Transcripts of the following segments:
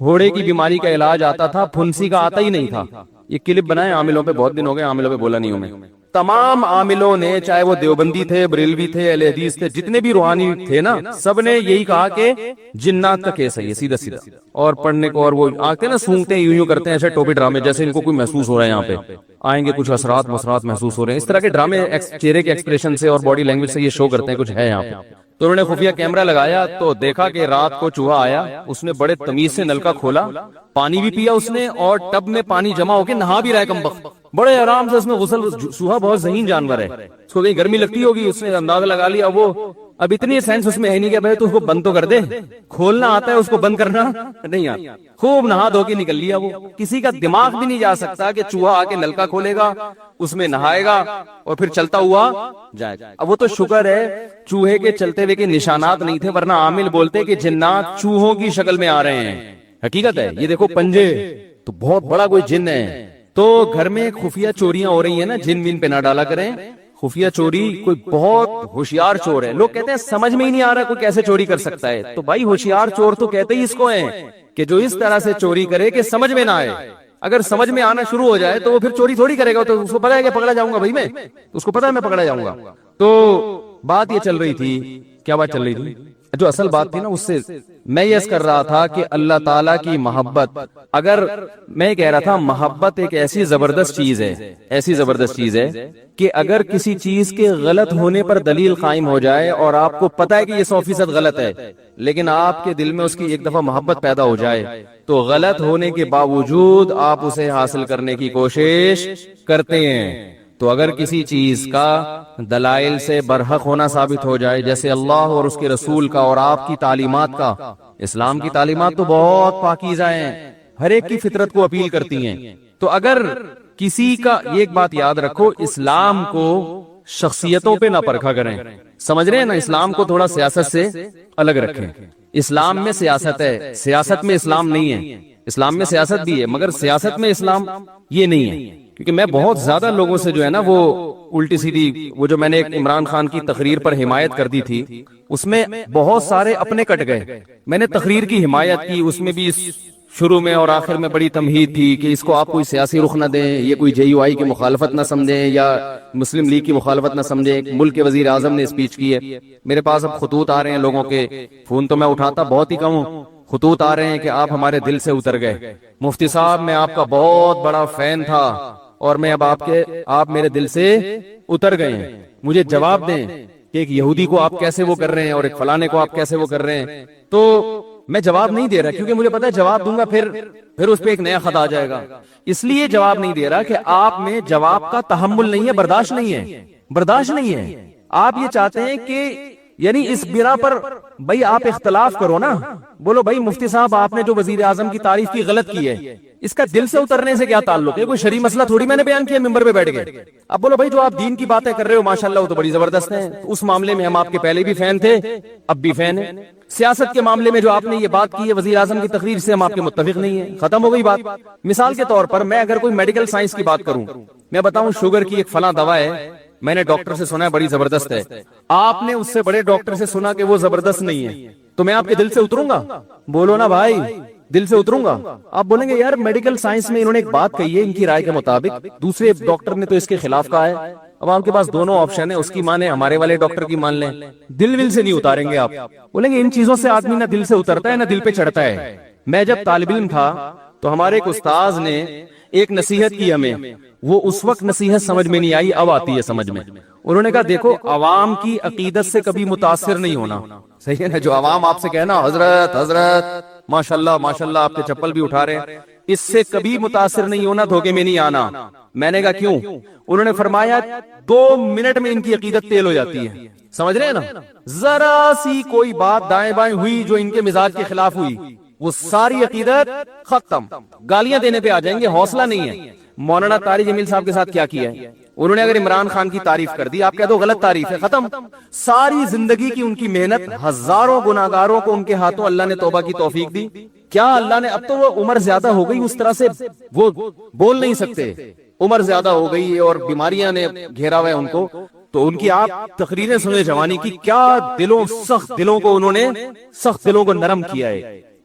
پھوڑے کی بیماری کا علاج آتا تھا، پھنسی کا آتا ہی نہیں تھا. یہ کلپ بنائے عاملوں پہ، بہت دن ہو گئے عاملوں پہ بولا نہیں ہوں میں. تمام عاملوں نے، چاہے وہ دیوبندی تھے، بریلوی تھے، اہل حدیث تھے، جتنے بھی روحانی تھے نا، سب نے یہی کہا کہ جنات کا کیس ہے یہ، سیدھا سیدھا. اور پڑھنے کو، اور وہ آتے ہیں نا سونگتے ہیں، یوں کرتے ہیں ایسے ٹوپی ڈرامے جیسے ان کو کوئی محسوس ہو رہا ہے یہاں پہ آئیں گے، کچھ اثرات مسرات محسوس ہو رہے ہیں. اس طرح کے ڈرامے چہرے کے ایکسپریشن سے اور باڈی لینگویج سے یہ شو کرتے ہیں کچھ ہے یہاں پہ. تو انہوں نے خفیہ کیمرہ لگایا تو دیکھا کہ رات کو چوہا آیا، اس نے بڑے تمیز سے نلکا کھولا، پانی بھی پیا اس نے، اور ٹب میں پانی جمع ہو کے نہا بھی رہا ہے کمبخت، بڑے آرام سے اس میں غسل. چوہا بہت ذہین جانور ہے، اس کو کہیں گرمی لگتی ہوگی، اس نے اندازہ لگا لیا. وہ اب اتنی سینس اس میں ہے نہیں کہ بھائی تو اس کو بند تو کر دے، کھولنا آتا ہے اس کو بند کرنا نہیں آتا. خوب نہا دھو کے نکل لیا. وہ کسی کا دماغ بھی نہیں جا سکتا کہ چوہا آ کے نلکا کھولے گا، اس میں نہائے گا اور پھر چلتا ہوا جائے گا. اب وہ تو شکر ہے چوہے کے چلتے ہوئے کے نشانات نہیں تھے، ورنہ عامل بولتے کہ جنات چوہوں کی شکل میں آ رہے ہیں. حقیقت ہے یہ، دیکھو پنجے تو بہت بڑا کوئی جن ہے. تو گھر میں خفیہ چوریاں ہو رہی ہیں نا، جن وین پہ نہ ڈالا کریں. خفیہ چوری کوئی بہت ہوشیار چور ہے. لوگ کہتے ہیں سمجھ میں ہی نہیں آ رہا کوئی کیسے چوری کر سکتا ہے. تو بھائی ہوشیار چور تو کہتے ہی اس کو ہیں کہ جو اس طرح سے چوری کرے کہ سمجھ میں نہ آئے. اگر سمجھ میں آنا شروع ہو جائے تو وہ پھر چوری تھوڑی کرے گا، تو اس کو پتا ہے کہ پکڑا جاؤں گا بھائی میں، اس کو پتا ہے میں پکڑا جاؤں گا. تو بات یہ چل رہی تھی، کیا بات چل رہی تھی؟ جو اصل بات تھی نا، اس سے میں یہ کر رہا تھا کہ اللہ تعالیٰ کی محبت، اگر میں کہہ رہا تھا محبت ایک ایسی زبردست چیز ہے، ایسی زبردست چیز ہے کہ اگر کسی چیز کے غلط ہونے پر دلیل قائم ہو جائے اور آپ کو پتا ہے کہ یہ 100% غلط ہے، لیکن آپ کے دل میں اس کی ایک دفعہ محبت پیدا ہو جائے تو غلط ہونے کے باوجود آپ اسے حاصل کرنے کی کوشش کرتے ہیں. تو اگر کسی چیز کا دلائل سے برحق ہونا ثابت ہو جائے، جیسے اللہ اور اس کے رسول کا اور آپ کی تعلیمات کا، اسلام کی تعلیمات تو بہت پاکیزہ ہیں، ہر ایک کی فطرت کو اپیل کرتی ہیں. تو اگر کسی کا، یہ ایک بات یاد رکھو، اسلام کو شخصیتوں پہ نہ پرکھا کریں. سمجھ رہے ہیں نا، اسلام کو تھوڑا سیاست سے الگ رکھیں. اسلام میں سیاست ہے، سیاست میں اسلام نہیں ہے. اسلام میں سیاست بھی ہے مگر سیاست میں اسلام یہ نہیں ہے. کیونکہ میں بہت زیادہ لوگوں سے جو ہے نا وہ الٹی سیدھی، وہ جو میں نے ایک عمران خان کی تقریر پر حمایت کر دی تھی، اس میں بہت سارے اپنے کٹ گئے. میں نے تقریر کی حمایت کی، اس میں بھی شروع میں اور آخر میں بڑی تمہید تھی کہ اس کو آپ کوئی سیاسی رخ نہ دیں، یہ کوئی JUI کی مخالفت نہ سمجھیں یا مسلم لیگ کی مخالفت نہ سمجھیں. ایک ملک کے وزیر اعظم نے اسپیچ کی ہے. میرے پاس اب خطوط آ رہے ہیں لوگوں کے، فون تو میں اٹھاتا بہت ہی کم ہوں، خطوط آ رہے ہیں کہ آپ ہمارے دل سے اتر گئے مفتی صاحب، میں آپ کا بہت بڑا فین تھا اور میں اب آپ میرے دل سے اتر گئے ہیں، مجھے جواب دیں کہ ایک یہودی کو آپ کیسے وہ کر رہے ہیں اور ایک فلانے کو آپ کیسے وہ کر رہے ہیں. تو میں جواب نہیں دے رہا کیونکہ مجھے پتا ہے جواب دوں گا پھر اس پہ ایک نیا خط آ جائے گا. اس لیے جواب نہیں دے رہا کہ آپ میں جواب کا تحمل نہیں ہے، برداشت نہیں ہے، برداشت نہیں ہے. آپ یہ چاہتے ہیں کہ یعنی اس بنا پر بھائی آپ اختلاف کرو نا، بولو بھائی مفتی صاحب آپ نے جو وزیر اعظم کی تعریف کی غلط کی ہے، اس کا دل سے اترنے سے کیا تعلق ہے؟ کوئی شرعی مسئلہ تھوڑی میں نے بیان کیا ممبر پہ بیٹھ گئے. اب بولو بھائی جو آپ دین کی باتیں کر رہے ہو ماشاءاللہ وہ تو بڑی زبردست ہیں، اس معاملے میں ہم آپ کے پہلے بھی فین تھے، اب بھی فین ہیں. سیاست کے معاملے میں جو آپ نے یہ بات کی ہے وزیر اعظم کی تقریر سے، ہم آپ کے متفق نہیں ہیں، ختم ہو گئی بات. مثال کے طور پر میں اگر کوئی میڈیکل سائنس کی بات کروں، میں بتاؤں شوگر کی ایک فلاں دوا ہے، میں نے ڈاکٹر سے سنا ہے بڑی زبردست ہے، آپ نے اس سے بڑے ڈاکٹر سے سنا کہ وہ زبردست نہیں ہے، تو میں آپ کے دل سے اتروں گا؟ بولو نا بھائی، دل سے اتروں گا؟ آپ بولیں گے یار میڈیکل سائنس میں انہوں نے ایک بات کہی ہے ان کی رائے کے مطابق، دوسرے ڈاکٹر نے تو اس کے خلاف کہا ہے. اب آپ کے پاس دونوں آپشن ہیں، اس کی مانیں ہمارے والے ڈاکٹر کی مان لیں، دل ول سے نہیں اتاریں گے آپ. بولیں گے ان چیزوں سے آدمی نہ دل سے اترتا ہے نہ دل پہ چڑھتا ہے. میں جب طالب علم تھا تو ہمارے ایک استاذ نے ایک نصیحت کی ہمیں، وہ اس وقت نصیحت سمجھ میں نہیں آئی، اب آتی ہے سمجھ میں. انہوں نے کہا دیکھو عوام کی عقیدت سے کبھی متاثر نہیں ہونا. صحیح ہے نا؟ جو عوام آپ سے کہنا حضرت حضرت ماشاءاللہ ماشاءاللہ آپ کے چپل بھی اٹھا رہے ہیں، اس سے کبھی متاثر نہیں ہونا، دھوکے میں نہیں آنا. میں نے کہا کیوں؟ انہوں نے فرمایا 2 منٹ میں ان کی عقیدت تیل ہو جاتی ہے. سمجھ رہے ہیں نا؟ ذرا سی کوئی بات دائیں بائیں ہوئی جو ان کے مزاج کے خلاف ہوئی، وہ ساری عقیدت ختم، گالیاں دینے پہ آ جائیں گے، حوصلہ نہیں ہے. مولانا طارق جمیل صاحب کے ساتھ کیا کیا ہے؟ انہوں نے اگر عمران خان کی تعریف کر دی، آپ کہہ دو غلط تعریف ہے، ختم. ساری زندگی کی ان کی محنت، ہزاروں گناہگاروں کو ان کے ہاتھوں اللہ نے توبہ کی توفیق دی. کیا اللہ نے، اب تو وہ عمر زیادہ ہو گئی، اس طرح سے وہ بول نہیں سکتے، عمر زیادہ ہو گئی اور بیماریاں نے گھیرا ہوا ہے ان کو. تو ان کی آپ تقریریں سنیں جوانی کی، کیا دلوں، سخت دلوں کو انہوں نے، سخت دلوں کو نرم کیا ہے،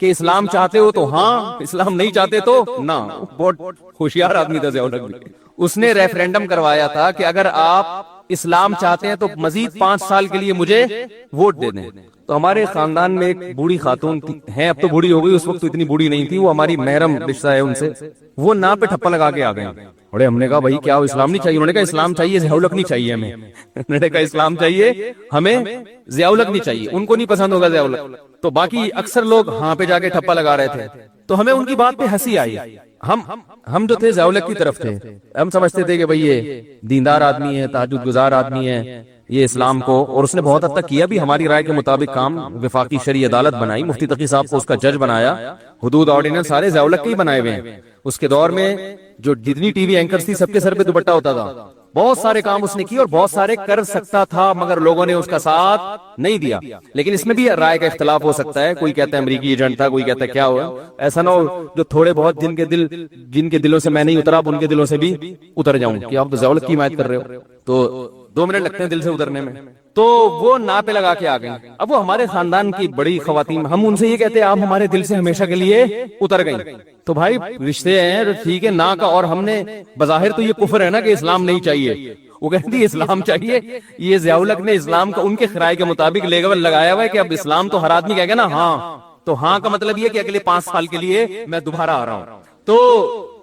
کہ اسلام چاہتے ہو تو ہاں، اسلام نہیں چاہتے تو نہ. بہت ہوشیار آدمی تھا ضیاء الحق بھی. اس نے ریفرینڈم کروایا تھا کہ اگر آپ اسلام چاہتے ہیں تو مزید 5 سال کے لیے مجھے ووٹ دے دیں. تو ہمارے خاندان میں ایک بوڑھی خاتون ہیں، اب تو بوڑھی ہو گئی، اس وقت تو اتنی بوڑھی نہیں تھی، وہ ہماری محرم رشتہ ہے ان سے. وہ نا پہ ٹھپا لگا کے آ گئے. اور ہم نے کہا بھائی کیا اسلام نہیں چاہیے؟ انہوں نے کہا اسلام چاہیے، ضیاء الحق نہیں چاہیے ہمیں. انہوں نے کہا اسلام چاہیے ہمیں، ضیاء الحق نہیں چاہیے. ان کو نہیں پسند ہوگا ضیاء الحق. تو باقی اکثر لوگ ہاں پہ جا کے ٹھپا لگا رہے تھے. تو ہمیں ان کی بات پہ ہنسی آئی. ہم جو تھے ضیاء الحق کی طرف تھے. ہم سمجھتے تھے کہ بھئی یہ دیندار آدمی ہے، تہجد گزار آدمی ہے، یہ اسلام کو، اور اس نے بہت حد تک کیا بھی ہماری رائے کے مطابق کام. وفاقی شرعی عدالت بنائی، مفتی تقی صاحب کو اس کا جج بنایا، حدود آرڈیننس سارے ضیاء الحق کے ہی بنائے ہوئے ہیں. اس کے دور میں جو جتنی ٹی وی اینکرز تھی سب کے سر پہ دوپٹہ ہوتا تھا. بہت سارے کام اس نے کیے اور بہت سارے کر سکتا تھا، مگر لوگوں نے اس کا ساتھ نہیں دیا. لیکن اس میں بھی رائے کا اختلاف ہو سکتا ہے. کوئی کہتا ہے امریکی ایجنٹ تھا، کوئی کہتا ہے کیا ہوا. ایسا نہ ہو جو تھوڑے بہت جن کے دلوں سے میں نہیں اترا، ان کے دلوں سے بھی اتر جاؤں کہ آپ تو ضیاء الحق کی حمایت کر رہے ہو. تو 2 منٹ لگتے ہیں دل سے اترنے میں. تو وہ نا پہ لگا کے آ گئیں. اب وہ ہمارے خاندان کی بڑی خواتین، ہم ان سے یہ کہتے ہیں آپ ہمارے دل سے ہمیشہ کے لیے اتر گئیں. تو بھائی رشتے ہیں ٹھیک ہے نا کا، اور ہم نے بظاہر تو یہ کفر ہے نا کہ اسلام نہیں چاہیے. وہ کہتی اسلام چاہیے. یہ ضیاء الحق نے اسلام کا ان کے خرائے کے مطابق لیول لگایا ہوا ہے کہ اب اسلام تو ہر آدمی کہے گا نا ہاں. تو ہاں کا مطلب یہ کہ اگلے 5 سال کے لیے میں دوبارہ آ رہا ہوں. تو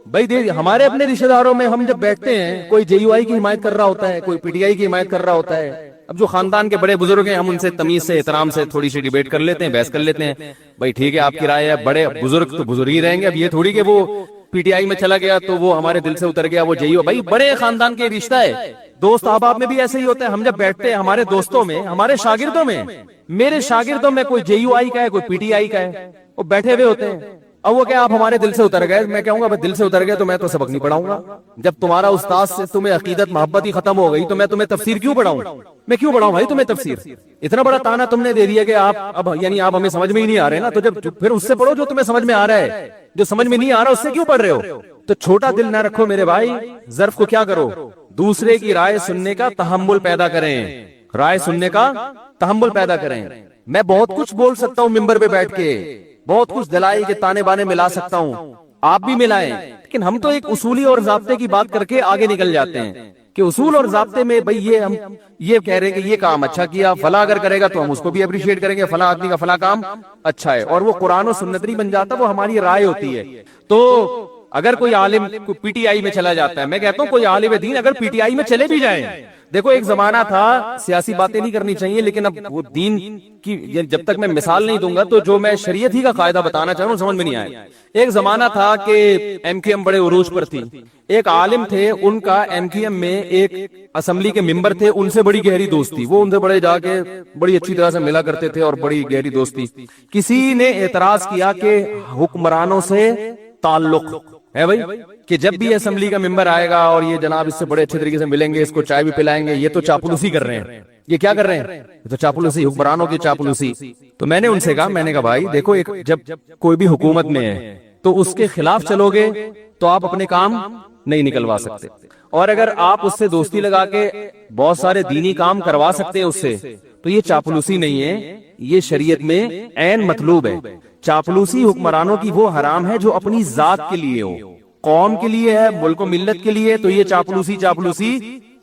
بھائی ہمارے اپنے رشتے داروں میں ہم جب بیٹھتے ہیں، کوئی جے یو آئی کی حمایت کر رہا ہوتا ہے، کوئی پی ٹی آئی کی حمایت کر رہا ہوتا ہے. اب جو خاندان کے بڑے بزرگ ہیں ہم ان سے تمیز سے احترام سے تھوڑی سی ڈیبیٹ کر لیتے ہیں، بحث کر لیتے ہیں. بھائی ٹھیک ہے آپ کی رائے ہے، بڑے بزرگ تو بزرگ ہی رہیں گے. اب یہ تھوڑی کہ وہ پی ٹی آئی میں چلا گیا تو وہ ہمارے دل سے اتر گیا، وہ جے یو. بھائی بڑے خاندان کے رشتہ ہے. دوست احباب میں بھی ایسے ہی ہوتا ہے. ہم جب بیٹھتے ہیں ہمارے دوستوں میں، ہمارے شاگردوں میں، میرے شاگردوں میں کوئی جے یو آئی کا ہے، کوئی پی ٹی آئی کا ہے، وہ بیٹھے ہوئے ہوتے ہیں. اب وہ کیا آپ ہمارے دل سے اتر گئے؟ میں کہوں گا دل سے اتر گئے تو میں تو سبق نہیں پڑھاؤں گا. جب تمہارا استاد سے تمہیں عقیدت محبت ہی ختم ہو گئی تو میں تمہیں تفسیر کیوں پڑھاؤں؟ میں کیوں پڑھاؤں بھائی تمہیں تفسیر؟ اتنا بڑا تانا تم نے دے دیا کہ آپ اب یعنی آپ ہمیں سمجھ میں ہی نہیں آ رہے نا. تو جب پھر اس سے پڑھو جو تمہیں سمجھ میں آ رہا ہے. جو سمجھ میں نہیں آ رہا اس سے کیوں پڑھ رہے ہو؟ تو چھوٹا دل نہ رکھو میرے بھائی. ظرف کو کیا کرو؟ دوسرے کی رائے سننے کا تحمل پیدا کریں. رائے سننے کا تحمل پیدا کریں. میں بہت کچھ بول سکتا ہوں ممبر پہ بیٹھ کے، بہت کچھ دلائل کے تانے بانے ملا سکتا ہوں، آپ بھی ملائیں. لیکن ہم تو ایک اصولی اور ضابطے کی بات کر کے آگے نکل جاتے ہیں کہ اصول اور ضابطے میں بھئی یہ ہم یہ کہہ رہے ہیں کہ یہ کام اچھا کیا، فلاں اگر کرے گا تو ہم اس کو بھی اپریشیٹ کریں گے، فلاں آدمی کا فلاں کام اچھا ہے. اور وہ قرآن و سنت نہیں بن جاتا، وہ ہماری رائے ہوتی ہے. تو اگر کوئی عالم پی ٹی آئی میں چلا جاتا ہے، میں کہتا ہوں کوئی عالم دین اگر پی ٹی آئی میں چلے بھی جائیں، دیکھو ایک زمانہ تھا، سیاسی باتیں نہیں کرنی چاہیے لیکن اب وہ دین کی جب تک میں مثال نہیں دوں گا تو جو میں شریعت ہی کا قاعدہ بتانا چاہ رہا ہوں سمجھ میں نہیں آیا. ایک زمانہ تھا کہ ایم کیو ایم بڑے عروج پر تھی. ایک عالم تھے، ان کا ایم کیو ایم میں ایک اسمبلی کے ممبر تھے، ان سے بڑی گہری دوستی، وہ ان سے بڑے جا کے بڑی اچھی طرح سے ملا کرتے تھے اور بڑی گہری دوستی. کسی نے اعتراض کیا کہ حکمرانوں سے تعلق ہے بھائی، کہ جب بھی اسمبلی کا ممبر آئے گا اور یہ جناب اس سے بڑے اچھے طریقے سے ملیں گے، اس کو چائے بھی پلائیں گے، یہ تو چاپلوسی کر رہے ہیں. یہ کیا کر رہے ہیں؟ یہ تو چاپلوسی، حکمرانوں کی چاپلوسی. تو میں نے ان سے کہا بھائی دیکھو، ایک جب کوئی بھی حکومت میں ہے تو اس کے خلاف چلو گے تو آپ اپنے کام نہیں نکلوا سکتے، اور اگر آپ اس سے دوستی لگا کے بہت سارے دینی کام کروا سکتے ہیں اس سے تو یہ چاپلوسی نہیں ہے، یہ شریعت میں عین مطلوب ہے. چاپلوسی حکمرانوں کی وہ حرام ہے جو اپنی ذات کے لیے ہو، قوم کے لیے ہے، ملک و ملت کے لیے، تو یہ چاپلوسی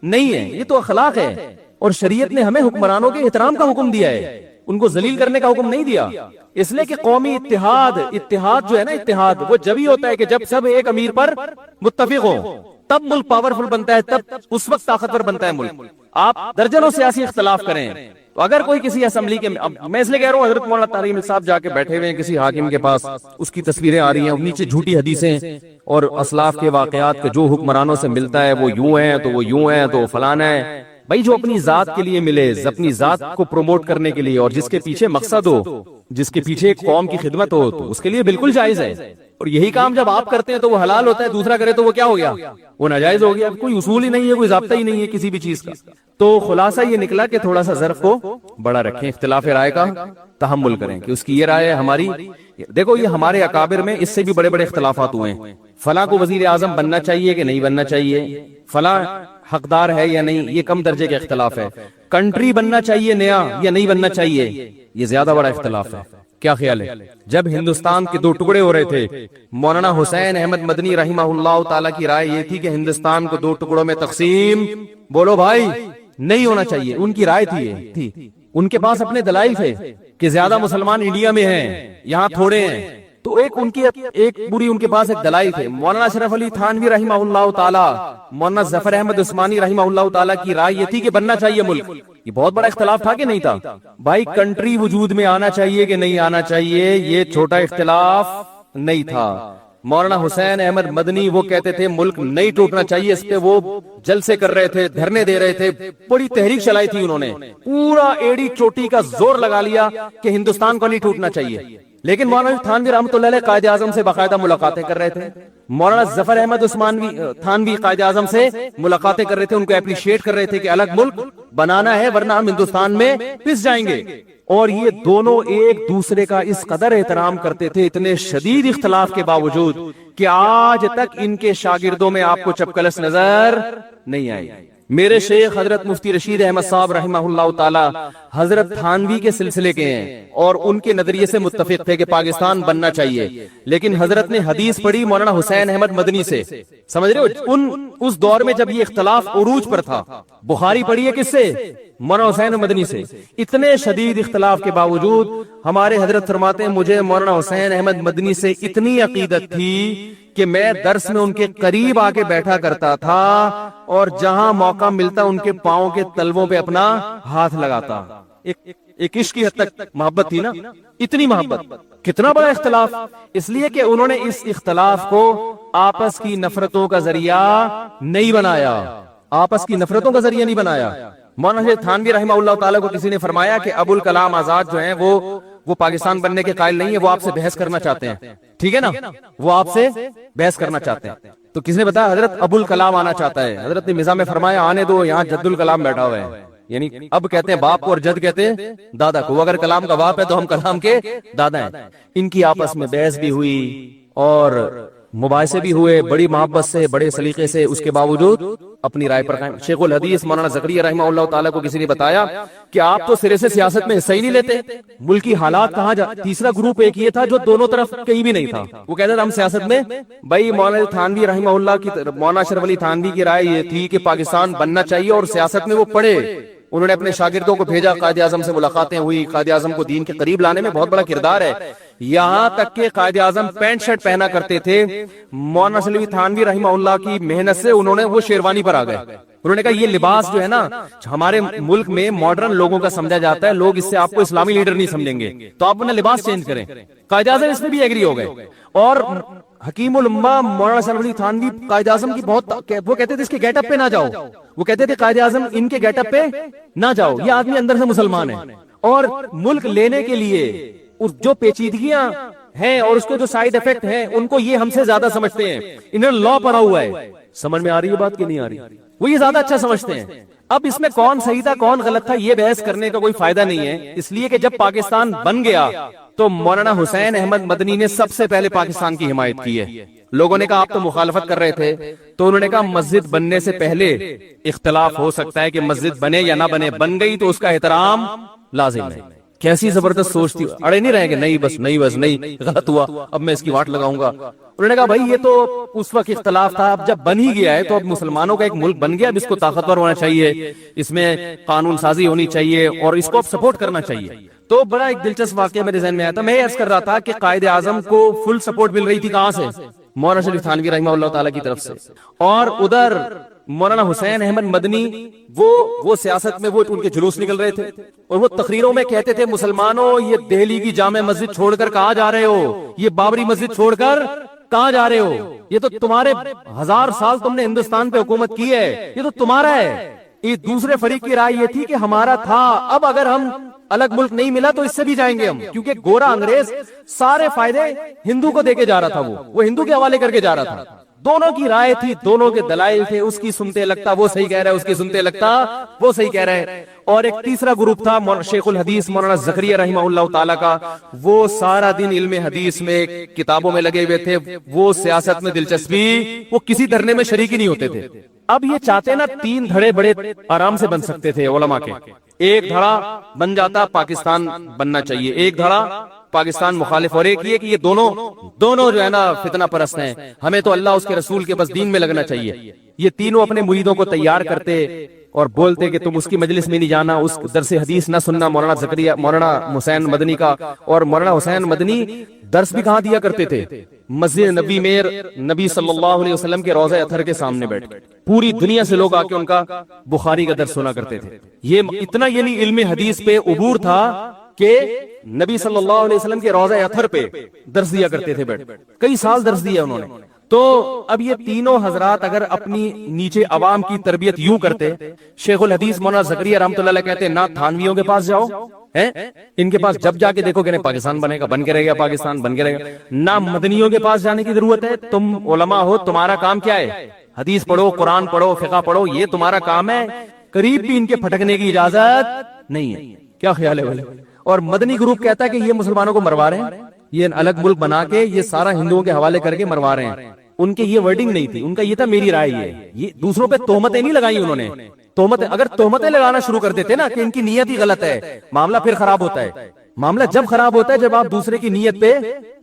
نہیں ہے، یہ تو اخلاق ہے. اور شریعت نے ہمیں حکمرانوں کے احترام کا حکم دیا ہے، ان کو ذلیل کرنے کا حکم نہیں دیا. اس لیے کہ قومی اتحاد جو ہے نا، اتحاد وہ جب ہی ہوتا ہے کہ جب سب ایک امیر پر متفق ہو، تب ملک پاورفل بنتا ہے، تب اس وقت طاقتور بنتا ہے ملک. آپ درجنوں سیاسی اختلاف کریں تو اگر کوئی کسی اسمبلی کے، میں اس لیے کہہ رہا ہوں حضرت مولانا طارق صاحب جا کے بیٹھے ہوئے ہیں کسی حاکم کے پاس، اس کی تصویریں آ رہی ہیں، نیچے جھوٹی حدیثیں اور اسلاف کے واقعات کے جو حکمرانوں سے ملتا ہے وہ یوں ہیں تو وہ یوں ہیں تو فلانا ہے. بھائی جو اپنی ذات کے لیے ملے، اپنی ذات کو پروموٹ کرنے کے لیے، اور جس کے پیچھے مقصد ہو، جس کے پیچھے ایک قوم کی خدمت ہو، تو اس کے لیے بالکل جائز ہے. اور یہی کام جب آپ کرتے ہیں تو وہ حلال ہوتا ہے، دوسرا کرے تو وہ کیا ہو گیا؟ وہ ناجائز ہو گیا. کوئی اصول ہی نہیں ہے، کوئی ضابطہ ہی نہیں ہے کسی بھی چیز کا. تو خلاصہ یہ نکلا کہ تھوڑا سا ظرف کو بڑا رکھیں، اختلاف رائے کا تحمل کریں کہ اس کی یہ رائے ہے، ہماری. دیکھو یہ ہمارے اکابر میں اس سے بھی بڑے بڑے اختلافات ہوئے ہیں. فلاں کو وزیر اعظم بننا چاہیے کہ نہیں بننا چاہیے، فلاں حقدار ہے یا نہیں، یہ کم درجے کا اختلاف ہے. کنٹری بننا چاہیے نیا یا نہیں بننا چاہیے، یہ زیادہ بڑا اختلاف ہے. کیا خیال ہے؟ جب ہندوستان کے دو ٹکڑے ہو رہے تھے، مولانا حسین احمد مدنی رحمہ اللہ تعالیٰ کی رائے یہ تھی کہ ہندوستان کو دو ٹکڑوں میں تقسیم، بولو بھائی، نہیں ہونا چاہیے. ان کی رائے تھی. ان کے پاس اپنے دلائل تھے کہ زیادہ مسلمان انڈیا میں ہیں، یہاں تھوڑے ہیں. تو ایک پوری ان کے پاس ایک دلائل تھے. مولانا اشرف علی تھانوی رحمہ اللہ تعالی، مولانا ظفر احمد عثمانی رحمہ اللہ تعالی کی رائے یہ تھی کہ بننا چاہیے ملک. یہ بہت بڑا اختلاف تھا کہ نہیں تھا؟ بھائی کنٹری وجود میں آنا چاہیے کہ نہیں آنا چاہیے، یہ چھوٹا اختلاف نہیں تھا. مولانا حسین احمد مدنی وہ کہتے تھے ملک نہیں ٹوٹنا چاہیے. اس پہ وہ جلسے کر رہے تھے، دھرنے دے رہے تھے، بڑی تحریک چلائی تھی انہوں نے، پورا ایڑی چوٹی کا زور لگا لیا کہ ہندوستان کو نہیں ٹوٹنا چاہیے. لیکن مولانا تھانوی رحمۃ اللہ علیہ قائد اعظم سے باقاعدہ ملاقاتیں کر رہے تھے. مولانا ظفر احمد تھانوی قائد اعظم سے ملاقاتیں کر رہے تھے، ان کو اپریشیٹ کر رہے تھے کہ الگ ملک بنانا ہے ورنہ ہم ہندوستان میں پس جائیں گے. اور یہ دونوں ایک دوسرے کا اس قدر احترام کرتے تھے، اتنے شدید اختلاف کے باوجود، کہ آج تک ان کے شاگردوں میں آپ کو چپکلس نظر نہیں آئی. میرے شیخ حضرت مفتی رشید احمد صاحب رحمہ اللہ تعالی حضرت تھانوی کے سلسلے کے ہیں اور ان کے نظریے سے متفق تھے کہ پاکستان بننا چاہیے. لیکن حضرت نے حدیث پڑھی مولانا حسین احمد مدنی سے، سمجھ رہے ہو؟ اس دور میں جب یہ اختلاف عروج پر تھا، بخاری پڑھی ہے کس سے؟ مولانا حسین مدنی سے. اتنے شدید اختلاف کے باوجود ہمارے حضرت فرماتے ہیں مجھے مولانا حسین احمد مدنی سے اتنی عقیدت تھی کہ میں درس میں ان کے قریب آ کے بیٹھا کرتا تھا اور جہاں موقع ملتا ان کے پاؤں کے تلووں پہ اپنا ہاتھ لگاتا. ایک عشق کی حد تک محبت تھی نا، اتنی محبت. کتنا بڑا اختلاف! اس لیے کہ انہوں نے اس اختلاف کو آپس کی نفرتوں کا ذریعہ نہیں بنایا، آپس کی نفرتوں کا ذریعہ نہیں بنایا. مولانا تھانوی رحمہ اللہ تعالیٰ کو کسی نے فرمایا کہ ابوالکلام آزاد جو ہیں وہ پاکستان بننے کے قائل نہیں ہے، وہ آپ سے بحث کرنا چاہتے ہیں. ٹھیک ہے نا، وہ آپ سے بحث کرنا چاہتے ہیں. تو کس نے بتایا؟ حضرت ابوالکلام آنا چاہتا ہے. حضرت نے مزاح میں فرمایا آنے دو، یہاں جد الکلام بیٹھا ہوا ہے. یعنی اب کہتے ہیں باپ کو اور جد کہتے ہیں دادا کو. وہ اگر کلام کا باپ ہے تو ہم کلام کے دادا ہیں. ان کی آپس میں بحث بھی ہوئی اور مباحثے بھی ہوئے، بڑی محبت سے، بڑے سلیقے سے. اس کے باوجود اپنی رائے پر قائم. شیخ الحدیث مولانا زکریا رحمہ اللہ تعالیٰ کو کسی نے بتایا کہ آپ تو سرے سے سیاست میں حصہ ہی نہیں لیتے، ملکی حالات کہاں جا. تیسرا گروپ ایک یہ تھا جو دونوں طرف کہیں بھی نہیں تھا، وہ کہتا تھا ہم سیاست میں. بھائی مولانا تھانوی رحمہ اللہ کی، مولانا اشرف علی تھانوی کی رائے یہ تھی کہ پاکستان بننا چاہیے اور سیاست میں وہ پڑے. انہوں نے اپنے شاگردوں کو بھیجا، قائد اعظم سے ملاقاتیں ہوئی. قائد اعظم کو دین کے قریب لانے میں بہت بڑا کردار ہے. یہاں تک کہ قائد اعظم پینٹ شرٹ پہنا کرتے تھے. مولانا اشرف علی تھانوی رحمہ اللہ کی محنت سے انہوں نے وہ شیروانی پر آ گئے. انہوں نے کہا یہ لباس جو ہے نا ہمارے ملک میں ماڈرن لوگوں کا سمجھا جاتا ہے، لوگ اس سے آپ کو اسلامی لیڈر نہیں سمجھیں گے، تو آپ اپنا لباس چینج کریں. قائد اعظم اس میں بھی ایگری ہو گئے. اور حکیم الامہ مولانا اشرف علی تھانوی قائد اعظم کی بہت، وہ کہتے تھے اس کے گیٹ اپ پہ نہ جاؤ. وہ کہتے تھے قائد اعظم ان کے گیٹ اپ پہ نہ جاؤ، یہ آدمی اندر سے مسلمان ہے اور ملک لینے کے لیے جو پیچیدگیاں ہیں اور اس کے جو سائیڈ افیکٹ ہیں ان کو یہ ہم سے زیادہ سمجھتے ہیں. انہوں نے لا پڑھا ہوا ہے. سمجھ میں آ رہی ہے بات کہ نہیں آ رہی؟ وہ یہ زیادہ اچھا سمجھتے ہیں. اب اس میں کون صحیح تھا کون غلط تھا یہ بحث کرنے کا کوئی فائدہ نہیں ہے، اس لیے کہ جب پاکستان بن گیا تو مولانا حسین احمد مدنی نے سب سے پہلے پاکستان کی حمایت کی ہے. لوگوں نے کہا آپ تو مخالفت کر رہے تھے، تو انہوں نے کہا مسجد بننے سے پہلے اختلاف ہو سکتا ہے کہ مسجد بنے یا نہ بنے، بن گئی تو اس کا احترام لازم ہے. کیسی زبردست سوچ تھی. اڑے نہیں رہیں گے نہیں بس نہیں غلط ہوا اب میں اس کی واٹ لگاؤں گا. انہوں نے کہا بھائی یہ تو اس وقت اختلاف تھا، اب جب بن ہی گیا ہے تو اب مسلمانوں کا ایک ملک بن گیا، اب اس کو طاقتور ہونا چاہیے، اس میں قانون سازی ہونی چاہیے اور اس کو اب سپورٹ کرنا چاہیے. تو بڑا ایک دلچسپ واقعہ میرے ذہن میں آیا تھا. میں عرض کر رہا تھا کہ قائد اعظم کو فل سپورٹ مل رہی تھی کہاں سے؟ مولانا شریف تھانوی رحمہ اللہ تعالیٰ کی طرف سے. اور ادھر مولانا حسین احمد مدنی وہ سیاست میں وہ ان کے جلوس نکل رہے تھے اور وہ تقریروں میں کہتے تھے مسلمانوں یہ دہلی کی جامع مسجد چھوڑ کر کہاں جا رہے ہو، یہ بابری مسجد چھوڑ کر کہاں جا رہے ہو، یہ تو تمہارے 1000 سال تم نے ہندوستان پہ حکومت کی ہے، یہ تو تمہارا ہے. یہ دوسرے فریق کی رائے یہ تھی کہ ہمارا تھا، اب اگر ہم الگ ملک نہیں ملا تو اس سے بھی جائیں گے ہم، کیونکہ گورا انگریز سارے فائدے ہندو کو دے کے جا رہا تھا، وہ ہندو کے حوالے کر کے جا رہا تھا. دونوں کی رائے تھی، دونوں کے دلائل تھے، اس کی سنتے لگتا وہ صحیح کہہ رہا ہے، اس کی سنتے لگتا وہ صحیح کہہ رہا ہے. اور ایک تیسرا گروپ تھا شیخ الحدیث مولانا زکریا رحمہ اللہ تعالیٰ کا، وہ سارا دن علم حدیث میں کتابوں میں لگے ہوئے تھے، وہ سیاست میں دلچسپی، وہ کسی دھرنے میں شریک ہی نہیں ہوتے تھے. اب یہ چاہتے نا 3 دھڑے بڑے آرام سے بن سکتے تھے علماء کے. ایک دھڑا بن جاتا پاکستان بننا چاہیے، ایک دھڑا پاکستان مخالف، اور ایک یہ کہ یہ دونوں جو ہے نا فتنہ پرست ہیں. ہمیں تو اللہ اس کے رسول کے بس دین میں لگنا چاہیے. یہ تینوں اپنے مریدوں کو تیار کرتے اور بولتے کہ تم اس کی مجلس میں نہیں جانا، اس درس حدیث نہ سننا مولانا حسین مدنی کا. اور مولانا حسین مدنی درس بھی کہاں دیا کرتے تھے؟ مسجد نبی میں نبی صلی اللہ علیہ وسلم کے روضہ اطہر کے سامنے بیٹھ کے پوری دنیا سے لوگ آ کے ان کا بخاری کا درس سنا کرتے تھے. یہ اتنا یعنی علم حدیث پہ عبور تھا کہ نبی صلی اللہ علیہ وسلم کے روضہ اطہر پہ درس دیا کرتے تھے بیٹھ. کئی سال درس دیا انہوں نے. تو اب یہ تینوں حضرات اگر اپنی نیچے عوام کی تربیت یوں کرتے، شیخ الحدیث مولانا زکریا رحمۃ اللہ علیہ کہتے ہیں نہ تھانویوں کے پاس جاؤ، ان کے پاس جب جا کے دیکھو کہ نہیں پاکستان بنے گا، بن کے رہے گا پاکستان، بن کے رہے گا. نہ مدنیوں کے پاس جانے کی ضرورت ہے، تم علماء ہو، تمہارا کام کیا ہے؟ حدیث پڑھو، قرآن پڑھو، فقہ پڑھو، یہ تمہارا کام ہے. قریب بھی ان کے پھٹکنے کی اجازت نہیں ہے. کیا خیال ہے بھائی؟ اور مدنی گروپ کہتا ہے کہ یہ مسلمانوں کو مروا رہے ہیں، یہ الگ ملک بنا کے یہ سارا ہندوؤں کے حوالے کر کے مروا رہے ہیں. ان کے یہ ورڈنگ نہیں تھی، ان کا یہ تھا میری رائے یہ دوسروں پہ تہمتیں نہیں لگائی انہوں نے. اگر تہمتیں لگانا شروع کر دیتے نا کہ ان کی نیت ہی غلط ہے، معاملہ پھر خراب ہوتا ہے. معاملہ جب خراب ہوتا ہے جب آپ دوسرے کی نیت پہ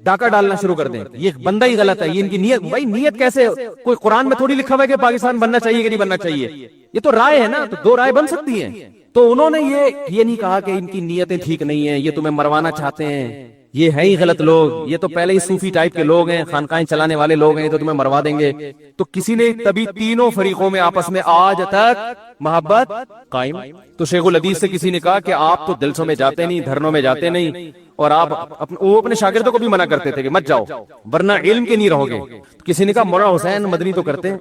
ڈاکہ ڈالنا شروع کر دیں. یہ بندہ ہی غلط ہے، یہ ان کی نیت. بھائی نیت کیسے؟ کوئی قرآن میں تھوڑی لکھا ہوا ہے کہ پاکستان بننا چاہیے کہ نہیں بننا چاہیے. یہ تو رائے ہے نا، تو دو رائے بن سکتی ہیں. تو انہوں نے یہ نہیں کہا کہ ان کی نیتیں ٹھیک نہیں ہیں، یہ تمہیں مروانا چاہتے ہیں، یہ ہے ہی غلط لوگ، یہ تو پہلے ہی صوفی ٹائپ کے لوگ ہیں، خانقاہیں چلانے والے لوگ ہیں، تو تمہیں مروا دیں گے. تو کسی نے تبھی تینوں فریقوں میں آپس میں آج تک محبت قائم. تو شیخ الحدیث سے کسی نے کہا کہ آپ تو جلسوں میں جاتے نہیں، دھرنوں میں جاتے نہیں، اور آپ وہ اپنے شاگردوں کو بھی منع کرتے تھے کہ مت جاؤ ورنہ علم کے نہیں رہو گے. کسی نے کہا مولانا حسین مدنی تو کرتے،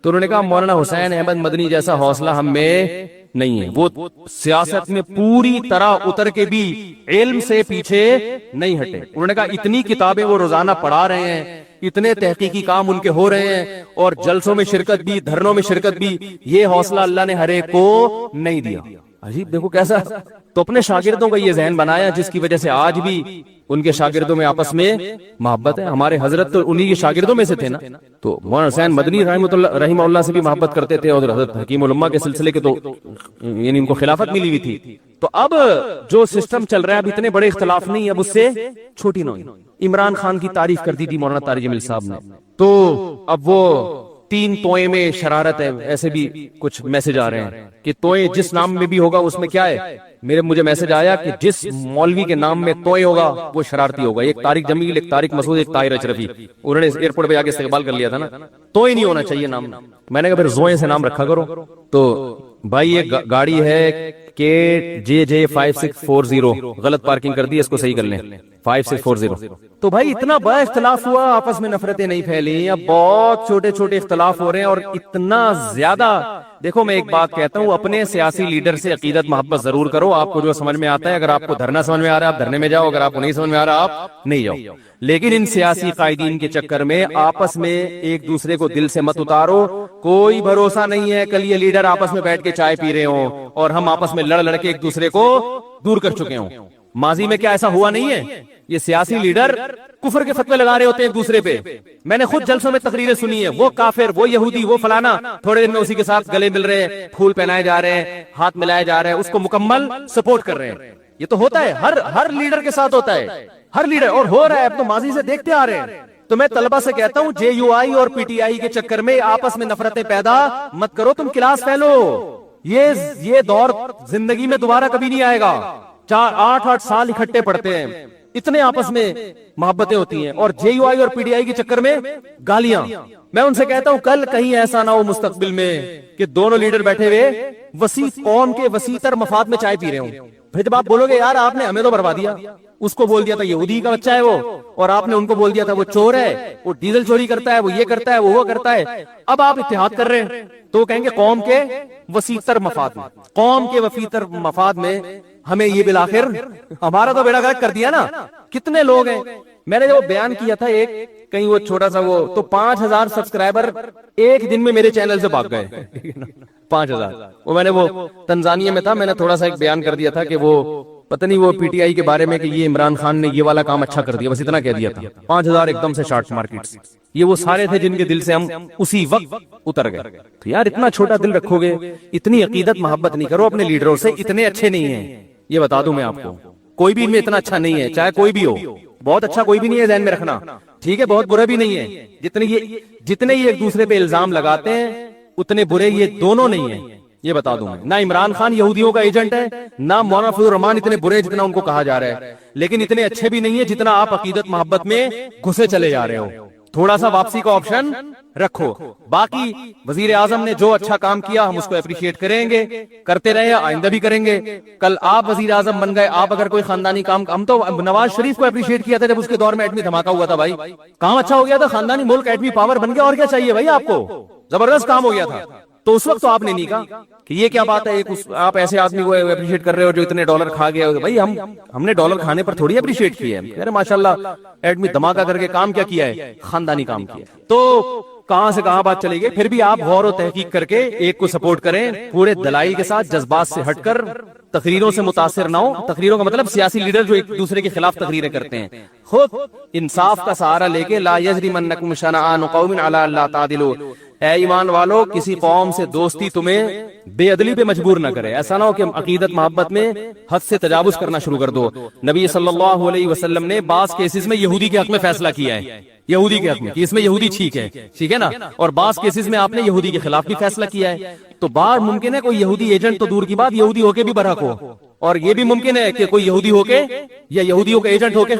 تو انہوں نے کہا مولانا حسین احمد مدنی جیسا حوصلہ ہم میں نہیں ہے. وہ سیاست میں پوری طرح اتر کے بھی علم سے پیچھے نہیں ہٹے. انہوں نے کہا اتنی کتابیں وہ روزانہ پڑھا رہے ہیں، اتنے تحقیقی کام ان کے ہو رہے ہیں، اور جلسوں میں شرکت بھی، دھرنوں میں شرکت بھی، یہ حوصلہ اللہ نے ہر ایک کو نہیں دیا. عجیب، دیکھو کیسا. تو اپنے شاگردوں کا یہ ذہن بنایا جس کی وجہ سے آج بھی ان کے شاگردوں میں آپس میں محبت ہے. ہمارے حضرت تو انہی کے شاگردوں میں سے تھے نا. تو مولانا حسین مدنی رحمہ اللہ سے بھی محبت کرتے تھے، اور حضرت حکیم الامہ کے سلسلے کے تو یعنی ان کو خلافت ملی ہوئی تھی. تو اب جو سسٹم چل رہا ہے اب اتنے بڑے اختلاف نہیں، اب اس سے چھوٹی نوعی. عمران خان کی تعریف کر دی تھی مولانا طارق جمیل صاحب نے، تو اب وہ 3 توئیں میں شرارت ہے، ایسے بھی کچھ میسج آ رہے ہیں کہ توئیں جس نام میں بھی ہوگا اس میں کیا ہے. مجھے میسج آیا کہ جس مولوی کے نام میں توئیں ہوگا وہ شرارتی ہوگا. ایک طارق جمیل، ایک طارق مسعود، ایک طاہر اشرفی. انہوں نے ایئرپورٹ پہ جا کے استقبال کر لیا تھا نا. توئیں نہیں ہونا چاہیے نام. میں نے کہا پھر زوئیں سے نام رکھا کرو. تو بھائی یہ گاڑی ہے KJJ 5640، غلط پارکنگ کر دی، اس کو صحیح کر لیں 5640. تو بھائی اتنا بڑا اختلاف ہوا، آپس میں نفرتیں نہیں پھیلی. اب بہت چھوٹے چھوٹے اختلاف ہو رہے ہیں، اور اتنا زیادہ. دیکھو میں ایک بات کہتا ہوں، اپنے سیاسی لیڈر سے عقیدت محبت ضرور کرو. آپ کو جو سمجھ میں آتا ہے، اگر آپ کو دھرنا سمجھ میں آ رہا ہے آپ دھرنے میں جاؤ، اگر آپ کو نہیں سمجھ میں آ رہا آپ نہیں جاؤ. لیکن ان سیاسی قائدین کے چکر میں آپس میں ایک دوسرے کو دل سے مت اتارو. کوئی بھروسہ نہیں ہے کل یہ لیڈر آپس میں بیٹھ کے چائے پی رہے ہوں اور ہم آپس میں لڑ کے ایک دوسرے کو دور کر چکے ہوں. ماضی میں کیا ایسا ہوا نہیں ہے؟ یہ سیاسی لیڈر کفر کے فتوے لگا رہے ہوتے ہیں ایک دوسرے پہ. میں نے خود جلسوں میں تقریریں سنی ہے، وہ کافر، وہ یہودی، وہ فلانا، تھوڑے دن میں اسی کے ساتھ گلے مل رہے ہیں، پھول پہنائے جا رہے ہیں، ہاتھ ملائے جا رہے ہیں، اس کو مکمل سپورٹ کر رہے ہیں. یہ تو ہوتا ہے، ہر لیڈر کے ساتھ ہوتا ہے، ہر لیڈر. اور ہو رہا ہے، اب تو ماضی سے دیکھتے آ رہے ہیں. تو میں طلبہ سے کہتا ہوں JUI اور PTI کے چکر میں آپس میں نفرتیں پیدا مت کرو. تم کلاس فیلو، یہ دور زندگی میں دوبارہ کبھی نہیں آئے گا. 8 سال اکٹھے پڑھتے ہیں، اتنے آپس میں محبتیں ہوتی ہیں، اور JUI اور PTI کے چکر میں گالیاں. میں ان سے کہتا ہوں کل کہیں ایسا نہ ہو مستقبل میں کہ دونوں لیڈر بیٹھے ہوئے وسیع قوم کے وسیع تر مفاد میں چائے پی رہے ہوں. پھر جب آپ بولو گے یار آپ نے ہمیں تو بروا دیا، اس کو بول دیا تھا یہودی کا بچہ ہے وہ، اور آپ نے ان کو بول دیا تھا وہ چور ہے، وہ ڈیزل چوری کرتا ہے، وہ یہ کرتا ہے، وہ کرتا ہے. اب آپ اتحاد کر رہے ہیں تو کہیں گے قوم کے وسیع تر مفاد میں، قوم کے وسیع تر مفاد میں ہمیں یہ بالآخر ہمارا تو بیڑا غرق کر دیا نا. کتنے لوگ ہیں. میں نے جو بیان کیا تھا ایک کہیں وہ چھوٹا سا وہ، تو 5000 سبسکرائبر ایک دن میں میرے چینل سے بھاگ گئے. 5000. وہ میں نے وہ تنزانیہ میں تھا، میں نے تھوڑا سا ایک بیان کر دیا تھا کہ وہ پتہ نہیں وہ PTI کے بارے میں کہ یہ عمران خان نے یہ والا کام اچھا کر دیا، بس اتنا کہہ دیا تھا. 5000 ایک دم سے شارٹ مارکیٹ. یہ وہ سارے تھے جن کے دل سے ہم اسی وقت اتر گئے. تو یار اتنا چھوٹا دل رکھو گے، اتنی عقیدت محبت نہیں کرو اپنے لیڈروں سے، اتنے اچھے نہیں ہیں. یہ بتا دوں میں آپ کو، کوئی بھی ان میں اتنا اچھا نہیں ہے، چاہے کوئی بھی ہو، بہت اچھا کوئی بھی نہیں ہے، ذہن میں رکھنا، ٹھیک ہے، بہت برا بھی نہیں ہے۔ جتنے یہ ایک دوسرے پہ الزام لگاتے ہیں اتنے برے یہ دونوں نہیں ہیں، یہ بتا دوں میں۔ نہ عمران خان یہودیوں کا ایجنٹ ہے، نہ مولانا فضل الرحمان اتنے برے جتنا ان کو کہا جا رہا ہے، لیکن اتنے اچھے بھی نہیں ہے جتنا آپ عقیدت محبت میں گھسے چلے جا رہے ہو۔ تھوڑا سا واپسی کا آپشن رکھو۔ باقی وزیر اعظم نے جو اچھا کام کیا ہم اس کو اپریشیٹ کریں گے، کرتے رہے، آئندہ بھی کریں گے۔ کل آپ وزیر اعظم بن گئے، آپ اگر کوئی خاندانی کام، ہم تو نواز شریف کو اپریشیٹ کیا تھا جب اس کے دور میں ایٹمی دھماکہ ہوا تھا، بھائی کام اچھا ہو گیا تھا، خاندانی ملک ایٹمی پاور بن گیا، اور کیا چاہیے بھائی آپ کو، زبردست کام ہو گیا تھا۔ تو اس وقت تو آپ نے نہیں کہا کہ یہ کیا بات ہے، آپ ایسے آدمی کو اپریشیٹ کر رہے ہو جو اتنے ڈالر کھا گیا۔ بھائی ہم نے ڈالر کھانے پر تھوڑی اپریشیٹ کیا ہے، ارے ماشاءاللہ ایٹمی دھماکہ کر کے کام کیا کیا ہے، خاندانی کام کیا۔ تو کہاں سے کہاں بات چلی گئی۔ پھر بھی آپ غور و تحقیق کر کے ایک کو سپورٹ کریں، پورے دلائل کے ساتھ، جذبات سے ہٹ کر، تقریروں سے متاثر نہ ہو۔ تقریروں کا مطلب سیاسی لیڈر جو ایک دوسرے کے خلاف تقریریں کرتے ہیں، خود انصاف کا سہارا لے کے، لا یجرمنکم شنآن قوم علی الا تعدلوا، اے ایمان والو کسی قوم سے دوستی تمہیں بے عدلی پہ مجبور نہ کرے۔ ایسا نہ ہو کہ عقیدت محبت میں حد سے تجاوز کرنا شروع کر دو۔ نبی صلی اللہ علیہ وسلم نے بعض کیسز میں یہودی کے حق میں فیصلہ کیا ہے، یہودی کے حق میں کہ اس میں یہودی ٹھیک ہے نا، اور بعض کیسز میں آپ نے یہودی کے خلاف بھی فیصلہ کیا ہے۔ تو بار ممکن ہے کوئی یہودی ایجنٹ تو دور کی بات، یہودی ہو کے بھی برحق ہو، اور یہ بھی ممکن ہے کہ کوئی یہودی ہو کے یا یہودیوں کا ایجنٹ ہو کے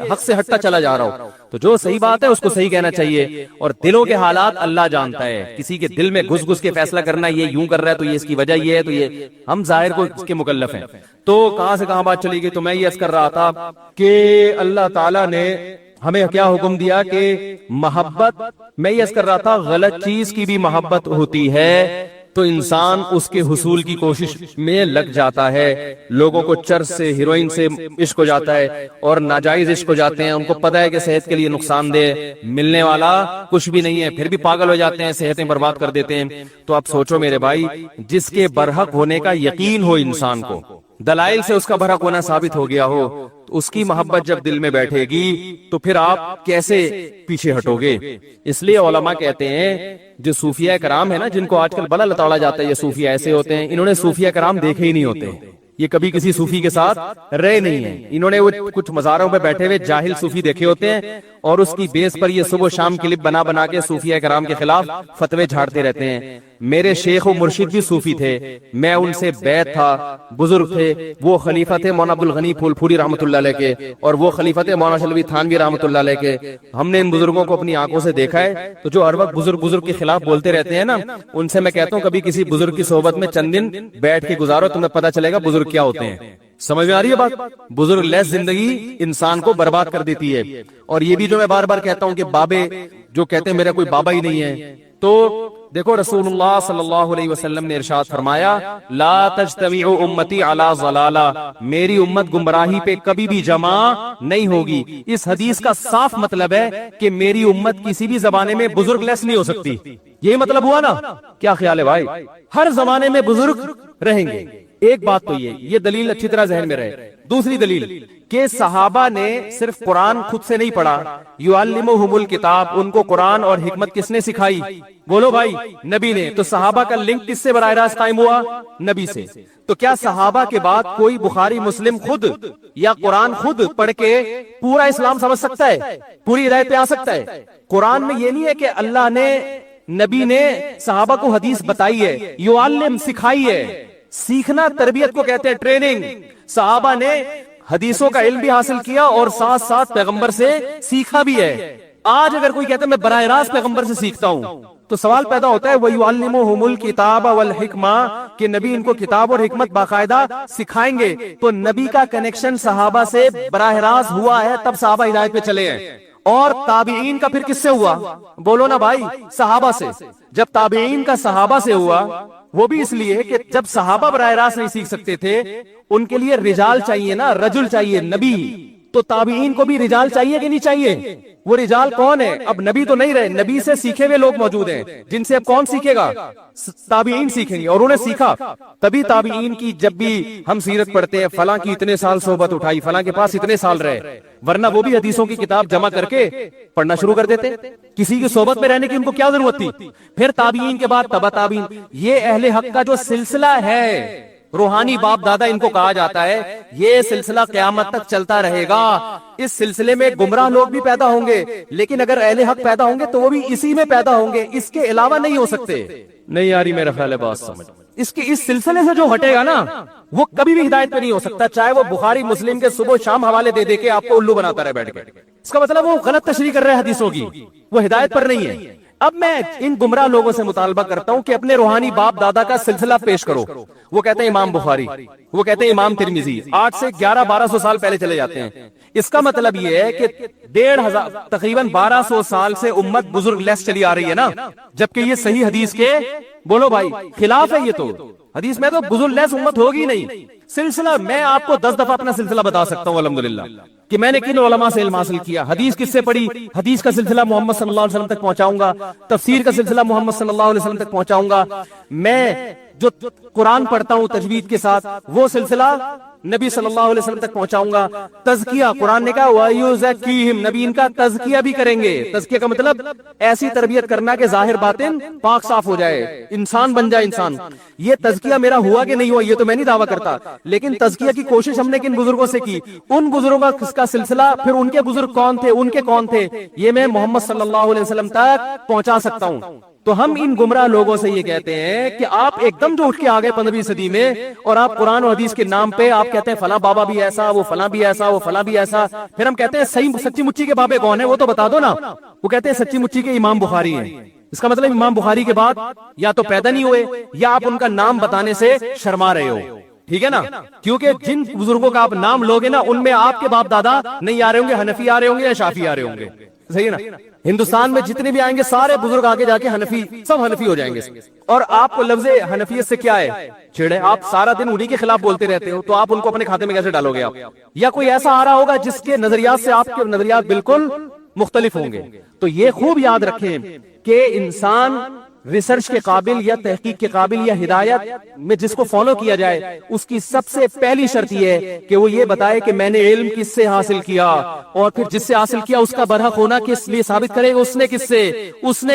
حق سے ہٹتا چلا جا رہا ہو۔ تو جو صحیح بات ہے اس کو صحیح کہنا چاہیے، اور دلوں کے حالات اللہ جانتا ہے۔ کسی کے دل میں گھس گھس کے فیصلہ کرنا، یہ یوں کر رہا ہے تو یہ اس کی وجہ یہ ہے، تو یہ ہم ظاہر کو اس کے مکلف ہیں۔ تو کہاں سے کہاں بات چلی گئی، تو میں یہ عرض کر رہا تھا کہ اللہ تعالیٰ نے ہمیں کیا حکم دیا کہ محبت، میں یہ عرض کر رہا تھا غلط چیز کی بھی محبت ہوتی ہے تو انسان اس کے حصول کی کوشش میں لگ جاتا ہے۔ لوگوں کو چرس سے، ہیروئن سے عشق ہو جاتا ہے، اور ناجائز عشق ہو جاتے ہیں، ان کو پتہ ہے کہ صحت کے لیے نقصان دہ، ملنے والا کچھ بھی نہیں ہے، پھر بھی پاگل ہو جاتے ہیں، صحتیں برباد کر دیتے ہیں۔ تو اب سوچو میرے بھائی، جس کے برحق ہونے کا یقین ہو انسان کو، دلائل سے اس کا برحق ہونا ثابت ہو گیا ہو، تو اس کی محبت جب دل میں بیٹھے گی تو پھر آپ کیسے پیچھے ہٹو گے۔ اس لیے علماء کہتے ہیں جو صوفیہ کرام ہے نا، جن کو آج کل بڑا لتاڑا جاتا ہے یہ صوفیہ ایسے ہوتے ہیں، انہوں نے صوفیہ کرام دیکھے ہی نہیں ہوتے، یہ کبھی کسی صوفی کے ساتھ رہے نہیں ہیں، انہوں نے وہ کچھ مزاروں پہ بیٹھے ہوئے جاہل صوفی دیکھے ہوتے ہیں، اور اس کی بیس پر یہ صبح و شام کلپ بنا بنا کے صوفیہ کرام کے خلاف فتوے جھاڑتے رہتے ہیں۔ میرے شیخ و مرشد بھی صوفی تھے، میں ان سے بیعت تھا، بزرگ تھے، وہ خلیفہ تھے مولانا عبد الغنی پھول پھوری رحمۃ اللہ علیہ کے، اور وہ خلیفہ تھے مولانا شلوی تھانوی رحمۃ اللہ علیہ کے۔ ہم نے ان بزرگوں کو اپنی آنکھوں سے دیکھا ہے، تو جو ہر وقت بزرگ کے خلاف بولتے رہتے ہیں نا، ان سے میں کہتا ہوں کبھی کسی بزرگ کی صحبت میں چند دن بیٹھ کے گزارو، تمہیں پتہ چلے گا بزرگ کیا ہوتے ہیں۔ سمجھ میں آ رہی ہے بات؟ بزرگ لیس زندگی انسان کو برباد کر دیتی ہے۔ اور یہ بھی جو میں بار بار کہتا ہوں کہ بابے جو کہتے ہیں میرا کوئی بابا ہی نہیں ہے، تو دیکھو رسول اللہ صلی اللہ علیہ وسلم نے ارشاد فرمایا لا تجتمع امتی علی ضلالہ، میری امت گمراہی پہ کبھی بھی جمع نہیں ہوگی۔ اس حدیث کا صاف مطلب ہے کہ میری امت کسی بھی زمانے میں بزرگ لیس نہیں ہو سکتی، یہی مطلب ہوا نا؟ کیا خیال ہے بھائی؟ ہر زمانے میں بزرگ رہیں گے۔ ایک بات تو یہ دلیل اچھی طرح ذہن میں رہے۔ دوسری دلیل کہ صحابہ نے صرف قرآن خود سے نہیں پڑھا، یعلمہم الکتاب، ان کو قرآن اور حکمت کس نے سکھائی؟ بولو بھائی، نبی نے۔ تو صحابہ کا لنک کس سے براہ راست قائم ہوا؟ نبی سے۔ تو کیا صحابہ کے بعد کوئی بخاری مسلم خود یا قرآن خود پڑھ کے پورا اسلام سمجھ سکتا ہے، پوری ہدایت پہ آ سکتا ہے؟ قرآن میں یہ نہیں ہے کہ اللہ نے، نبی نے صحابہ کو حدیث بتائی ہے، یعلم سکھائی ہے۔ سیکھنا تربیت کو کہتے ہیں، ٹریننگ۔ صحابہ نے حدیثوں کا علم بھی حاصل کیا اور ساتھ ساتھ پیغمبر سے سیکھا بھی ہے۔ آج اگر کوئی کہتا ہے میں براہ راست پیغمبر سے سیکھتا ہوں، تو سوال پیدا ہوتا ہے وَيُعَلِّمُهُمُ الْكِتَابَ وَالْحِكْمَةَ، کہ نبی ان کو کتاب اور حکمت باقاعدہ سکھائیں گے۔ تو نبی کا کنیکشن صحابہ سے براہ راست ہوا ہے، تب صحابہ ہدایت پہ چلے ہیں۔ اور تابعین کا پھر کس سے ہوا؟ بولو نا بھائی، صحابہ سے۔ جب تابعین کا صحابہ سے ہوا، وہ بھی اس لیے کہ جب صحابہ براہ راست نہیں سیکھ سکتے تھے، ان کے لیے رجال چاہیے نا، رجل چاہیے، نبی۔ تو تابعین کو بھی رجال چاہیے کہ نہیں چاہیے؟ وہ رجال کون ہے؟ اب نبی تو نہیں رہے، نبی سے سیکھے ہوئے لوگ موجود ہیں، جن سے اب کون سیکھے گا؟ تابعین سیکھیں گے، اور انہیں سیکھا۔ تبھی تابعین کی جب بھی ہم سیرت پڑھتے ہیں، فلاں کی اتنے سال صحبت اٹھائی، فلاں کے پاس اتنے سال رہے، ورنہ وہ بھی حدیثوں کی کتاب جمع کر کے پڑھنا شروع کر دیتے۔ کسی کی صحبت میں رہنے کی ان کو کیا ضرورت تھی؟ پھر تابعین کے بعد تبع تابعین۔ یہ اہل حق کا جو سلسلہ ہے، روحانی باپ دادا ان کو کہا جاتا ہے. یہ سلسلہ قیامت تک چلتا رہے گا. اس سلسلے میں گمراہ لوگ بھی پیدا ہوں گے, لیکن اگر اہل حق پیدا ہوں گے تو وہ بھی اسی میں پیدا ہوں گے, اس کے علاوہ نہیں ہو سکتے. نہیں یاری میرا خیال ہے بات سمجھ. اس سلسلے سے جو ہٹے گا نا وہ کبھی بھی ہدایت پہ نہیں ہو سکتا, چاہے وہ بخاری مسلم کے صبح شام حوالے دے دے کے آپ کو الو بناتا رہے بیٹھ کے. اس کا مطلب وہ غلط تشریح کر رہے ہیں حدیثوں کی, وہ ہدایت پر نہیں ہے. اب میں ان گمراہ لوگوں سے مطالبہ کرتا ہوں کہ اپنے روحانی باپ دادا کا سلسلہ پیش کرو. وہ کہتے ہیں امام بخاری, وہ کہتے ہیں امام ترمذی, 8 سے 1100-1200 سال پہلے چلے جاتے ہیں. اس کا مطلب یہ ہے کہ 1500 تقریباً 1200 سال سے امت بزرگ لیس چلی آ رہی ہے نا, جبکہ یہ صحیح حدیث کے بولو بھائی خلاف ہے. یہ تو حدیث میں تو بزرگ لیس امت ہوگی نہیں. سلسلہ میں آپ کو 10 دفعہ اپنا سلسلہ بتا سکتا ہوں الحمدللہ کہ میں نے کن علماء سے علم حاصل کیا, حدیث کس سے پڑھی, حدیث کا سلسلہ محمد صلی اللہ علیہ وسلم تک پہنچاؤں گا, تفسیر کا سلسلہ محمد صلی اللہ علیہ وسلم تک پہنچاؤں گا. میں جو قرآن پڑھتا ہوں تجوید کے ساتھ وہ سلسلہ نبی صلی اللہ علیہ وسلم تک پہنچاؤں گا. تزکیہ, قرآن نے کہا وَيُزَكِّيهِمْ, نبی ان کا تزکیہ بھی کریں گے. تزکیہ کا مطلب ایسی تربیت کرنا کہ ظاہر باطن پاک صاف ہو جائے, انسان بن جائے انسان. یہ تزکیہ میرا ہوا کہ نہیں ہوا یہ تو میں نہیں دعویٰ کرتا, لیکن تزکیہ کی کوشش ہم نے کن بزرگوں سے کی, ان بزرگوں کا سلسلہ, پھر ان کے بزرگ کون تھے, ان کے کون تھے, یہ میں محمد صلی اللہ علیہ وسلم تک پہنچا سکتا ہوں. تو ہم ان گمراہ لوگوں سے یہ کہتے ہیں کہ آپ ایک دم جو اٹھ کے آ گئے 15ویں صدی میں, اور آپ قرآن و حدیث کے نام پہ آپ کہتے ہیں فلاں بابا بھی ایسا, وہ فلاں بھی ایسا, وہ فلاں بھی ایسا. پھر ہم کہتے ہیں صحیح سچی مچی کے بابے کون ہیں وہ تو بتا دو نا. وہ کہتے ہیں سچی مچی کے امام بخاری ہیں. اس کا مطلب امام بخاری کے بعد یا تو پیدا نہیں ہوئے یا آپ ان کا نام بتانے سے شرما رہے ہو. ٹھیک ہے نا, کیونکہ جن بزرگوں کا آپ نام لوگے نا ان میں آپ کے باپ دادا نہیں آ رہے ہوں گے, حنفی آ رہے ہوں گے یا شافی آ رہے ہوں گے. صحیح ہے نا. ہندوستان میں جتنے بھی آئیں گے سارے بزرگ آگے جا کے حنفی, سب حنفی ہو جائیں گے. اور آپ کو لفظ حنفیت سے کیا ہے چھیڑے, آپ سارا دن انہی کے خلاف بولتے رہتے ہو, تو آپ ان کو اپنے کھاتے میں کیسے ڈالو گے آپ؟ یا کوئی ایسا آ رہا ہوگا جس کے نظریات سے آپ کے نظریات بالکل مختلف ہوں گے. تو یہ خوب یاد رکھیں کہ انسان ریسرچ کے قابل یا تحقیق کے قابل یا ہدایت میں جس کو فالو کیا جائے, اس کی سب سے پہلی شرط یہ ہے کہ وہ یہ بتائے کہ میں نے علم کس سے حاصل کیا, اور پھر جس سے حاصل کیا اس کا برحق ہونا کس لیے ثابت کرے گا, اس نے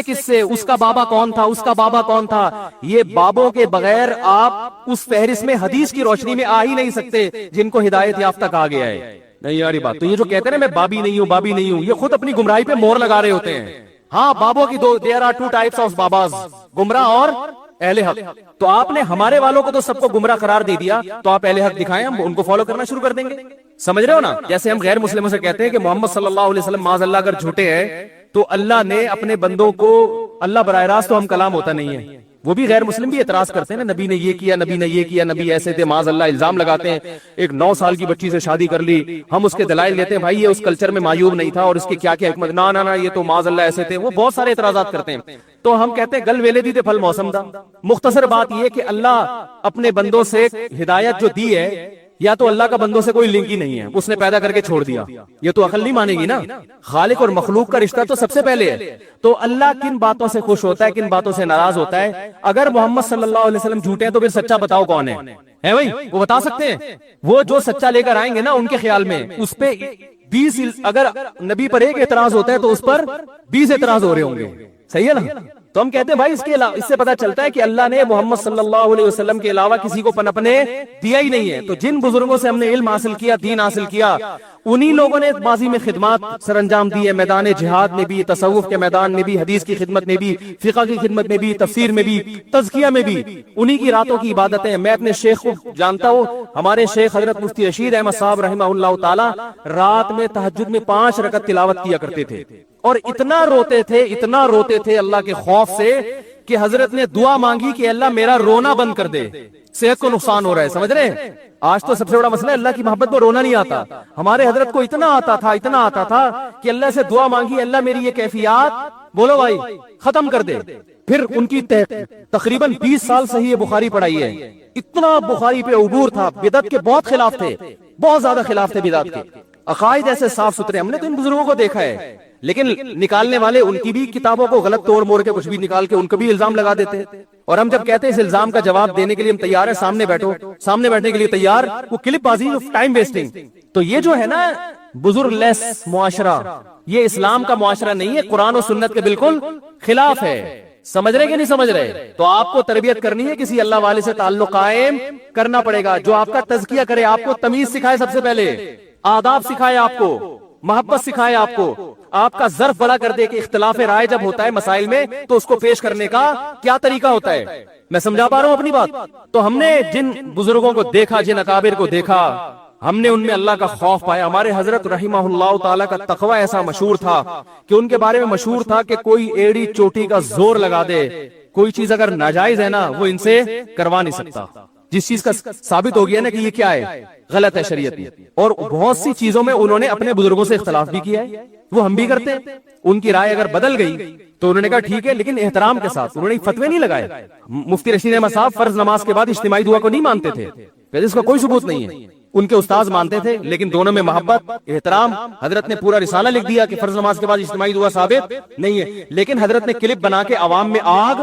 کس سے, اس کا بابا کون تھا, اس کا بابا کون تھا. یہ بابوں کے بغیر آپ اس فہرست میں حدیث کی روشنی میں آ ہی نہیں سکتے جن کو ہدایت یافتہ کہا گیا ہے. نہیں یاری بات. تو یہ جو کہتے ہیں نا میں بابی نہیں ہوں, یہ خود اپنی گمراہی پہ مور لگا رہے ہوتے ہیں. ہاں, بابوں کی there are 2 types of باباز, گمراہ اور اہل حق. تو آپ نے ہمارے والوں کو تو سب کو گمراہ قرار دے دیا, تو آپ اہل حق دکھائیں, ہم ان کو فالو کرنا شروع کر دیں گے. سمجھ رہے ہو نا. جیسے ہم غیر مسلموں سے کہتے ہیں کہ محمد صلی اللہ علیہ وسلم معاذ اللہ اگر جھوٹے ہیں تو اللہ نے اپنے بندوں کو, اللہ براہ راست تو ہم کلام ہوتا نہیں ہے, وہ بھی غیر مسلم بھی اعتراض کرتے ہیں نا, نبی نے یہ کیا, نبی نے یہ کیا, نبی ایسے تھے, معاذ اللہ الزام لگاتے ہیں. ایک 9 سال کی بچی سے شادی کر لی, ہم اس کے دلائل لیتے ہیں بھائی یہ اس کلچر میں معیوب نہیں تھا اور اس کی کیا کیا حکمت, نا یہ تو معاذ اللہ ایسے تھے. وہ بہت سارے اعتراضات کرتے ہیں. تو ہم کہتے ہیں گل ویلے دی تے پھل موسم دا. مختصر بات یہ کہ اللہ اپنے بندوں سے ہدایت جو دی ہے, یا تو اللہ کا بندوں سے کوئی لنک ہی نہیں ہے, اس نے پیدا کر کے چھوڑ دیا, یہ تو عقل نہیں مانے گی نا. خالق اور مخلوق کا رشتہ تو سب سے پہلے ہے. تو اللہ کن باتوں سے خوش ہوتا ہے, کن باتوں سے ناراض ہوتا ہے. اگر محمد صلی اللہ علیہ وسلم جھوٹے ہیں تو پھر سچا بتاؤ کون ہے بھائی, وہ بتا سکتے ہیں. وہ جو سچا لے کر آئیں گے نا ان کے خیال میں اس پہ 20, اگر نبی پر ایک اعتراض ہوتا ہے تو اس پر 20 اعتراض ہو رہے ہوں گے. صحیح ہے نا. تو ہم کہتے ہیں بھائی اس سے پتا چلتا ہے کہ اللہ نے محمد صلی اللہ علیہ وسلم کے علاوہ کسی کو پنپنے دیا ہی نہیں ہے. تو جن بزرگوں سے ہم نے علم حاصل کیا, دین حاصل کیا, انہی لوگوں نے ماضی میں خدمات سر انجام دی ہے, میدان جہاد میں بھی, تصوف کے میدان میں بھی, حدیث کی خدمت میں بھی, فقہ کی خدمت میں بھی, تفسیر میں بھی, تزکیہ میں بھی. انہی کی راتوں کی عبادتیں. میں اپنے شیخ کو جانتا ہوں, ہمارے شیخ حضرت مفتی رشید احمد صاحب رحمہ اللہ تعالی رات میں تہجد میں 5 رکعت تلاوت کیا کرتے تھے, اور اتنا روتے تھے اللہ کے خوف سے کہ حضرت نے دعا مانگی کہ اللہ میرا رونا بند کر دے, صحت کو نقصان ہو رہا ہے. سمجھ رہے ہیں. آج تو سب سے بڑا مسئلہ ہے اللہ کی محبت میں رونا نہیں آتا. ہمارے حضرت کو اتنا آتا تھا کہ اللہ سے دعا مانگی اللہ میری یہ کیفیات بولو بھائی ختم کر دے. پھر ان کی تقریباً 20 سال صحیح بخاری پڑھائی ہے. اتنا بخاری پہ عبور تھا. بدعت کے بہت خلاف تھے, بہت زیادہ خلاف تھے بدعت کے. عقائد ایسے صاف ستھرے, ہم نے تو ان بزرگوں کو دیکھا ہے. لیکن نکالنے والے ان کی بھی کتابوں کو غلط توڑ موڑ کے کچھ بھی نکال کے ان کو بھی الزام لگا دیتے. اور ہم جب کہتے ہیں اس الزام کا جواب دینے کے لیے ہم تیار ہیں, سامنے بیٹھو, سامنے بیٹھنے کے لیے تیار, وہ کلپ بازی, ٹائم ویسٹنگ. تو یہ جو ہے نا بزرگ لیس معاشرہ, یہ اسلام کا معاشرہ نہیں ہے, قرآن و سنت کے بالکل خلاف ہے. سمجھ رہے کہ نہیں سمجھ رہے؟ تو آپ کو تربیت کرنی ہے، کسی اللہ والے سے تعلق قائم کرنا پڑے گا، جو آپ کا تزکیہ کرے، آپ کو تمیز سکھائے، سب سے پہلے آداب سکھائے، آپ کو محبت سکھائے، آپ کو آپ کا ظرف بڑا کر دے کہ اختلاف رائے جب ہوتا ہے مسائل میں تو اس کو پیش کرنے کا کیا طریقہ ہوتا ہے۔ میں سمجھا پا رہا ہوں اپنی بات؟ تو ہم نے جن بزرگوں کو دیکھا، جن اکابر کو دیکھا، ہم نے ان میں اللہ کا خوف پایا۔ ہمارے حضرت رحمہ اللہ تعالیٰ کا تقوی ایسا مشہور تھا کہ ان کے بارے میں مشہور تھا کہ کوئی ایڑی چوٹی کا زور لگا دے، کوئی چیز اگر ناجائز ہے نا وہ ان سے کروا نہیں سکتا۔ جس چیز کا ثابت ہو گیا نا کہ یہ کیا ہے، غلط ہے شریعت میں، اور بہت سی چیزوں میں انہوں نے اپنے بزرگوں سے اختلاف بھی کیا ہے، وہ ہم بھی کرتے ہیں۔ ان کی رائے اگر بدل گئی تو انہوں نے کہا ٹھیک ہے، لیکن احترام کے ساتھ۔ انہوں نے فتوے نہیں لگائے۔ مفتی رشید احمد صاحب فرض نماز کے بعد اجتماعی دعا کو نہیں مانتے تھے، اس کا کوئی ثبوت نہیں ہے۔ ان کے استاذ مانتے تھے، لیکن دونوں میں محبت، احترام۔ حضرت نے پورا رسالہ لکھ دیا کہ فرض نماز کے بعد اجتماعی دعا ثابت نہیں ہے، لیکن حضرت نے کلپ بنا کے عوام میں آگ،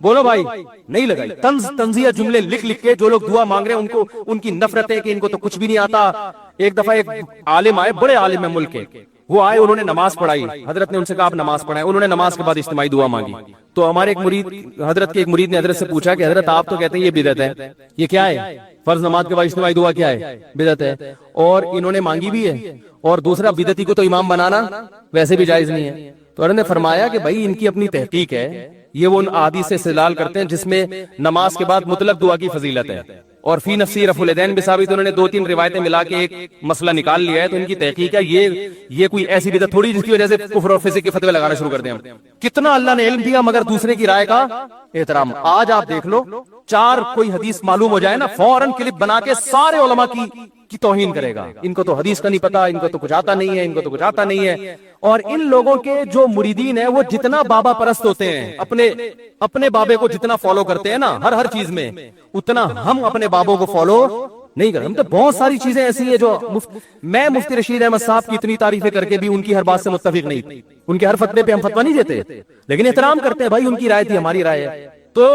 بولو بھائی، نہیں لگائی۔ تنزیہ جملے لکھ لکھ کے جو لوگ دعا مانگ رہے ہیں ان کو، ان کی نفرت ہے کہ ان کو تو کچھ بھی نہیں آتا۔ ایک دفعہ ایک عالم آئے، بڑے عالم ہے ملک کے، وہ آئے، انہوں نے نماز پڑھائی۔ حضرت نے ان سے کہا آپ نماز پڑھائیں، انہوں نے نماز کے بعد اجتماعی دعا مانگی۔ تو ہمارے ایک مرید، حضرت کے ایک مرید نے حضرت سے پوچھا کہ حضرت آپ تو کہتے ہیں یہ بدعت ہے، یہ کیا ہے؟ فرض نماز کے بعد اجتماعی دعا کیا ہے؟ بدعت ہے، اور انہوں نے مانگی بھی ہے، اور دوسرا بدعتی کو تو امام بنانا ویسے بھی جائز نہیں ہے۔ تو حضرت نے فرمایا کہ بھائی ان کی اپنی تحقیق ہے، یہ وہ ان احادیث سے استدلال کرتے ہیں جس میں نماز کے بعد مطلق دعا کی فضیلت ہے، اور فی نفسی رفع الیدین بھی ثابت۔ انہوں نے 2-3 روایتیں ملا کے ایک مسئلہ نکال لیا ہے، تو ان کی تحقیق ہے یہ کوئی ایسی بدعت تھوڑی جس کی وجہ سے کفر اور فسق کے فتوے لگانا شروع کر دیں ہم۔ کتنا اللہ نے علم دیا، مگر دوسرے کی رائے کا احترام۔ آج آپ دیکھ لو، 4 کوئی حدیث معلوم ہو جائے نا، فوراً کلپ بنا کے سارے علماء کی توہین کرے گا۔ ان کو تو حدیث کا نہیں پتا، ان کو تو کچھ آتا نہیں ہے، ان کو تو کچھ آتا نہیں ہے۔ اور ان لوگوں کے جو مریدین ہیں وہ جتنا بابا پرست ہوتے ہیں، اپنے بابے کو جتنا فالو کرتے ہیں نا ہر چیز میں، اتنا ہم اپنے بابوں کو فالو نہیں کرتے۔ ہم تو بہت ساری چیزیں ایسی ہیں جو میں مفتی رشید احمد صاحب کی اتنی تعریفیں کر کے بھی ان کی ہر بات سے متفق نہیں، ان کے ہر فتوے پہ ہم فتویٰ نہیں دیتے، لیکن احترام کرتے ہیں، بھائی ان کی رائے تھی، ہماری رائے ہے۔ تو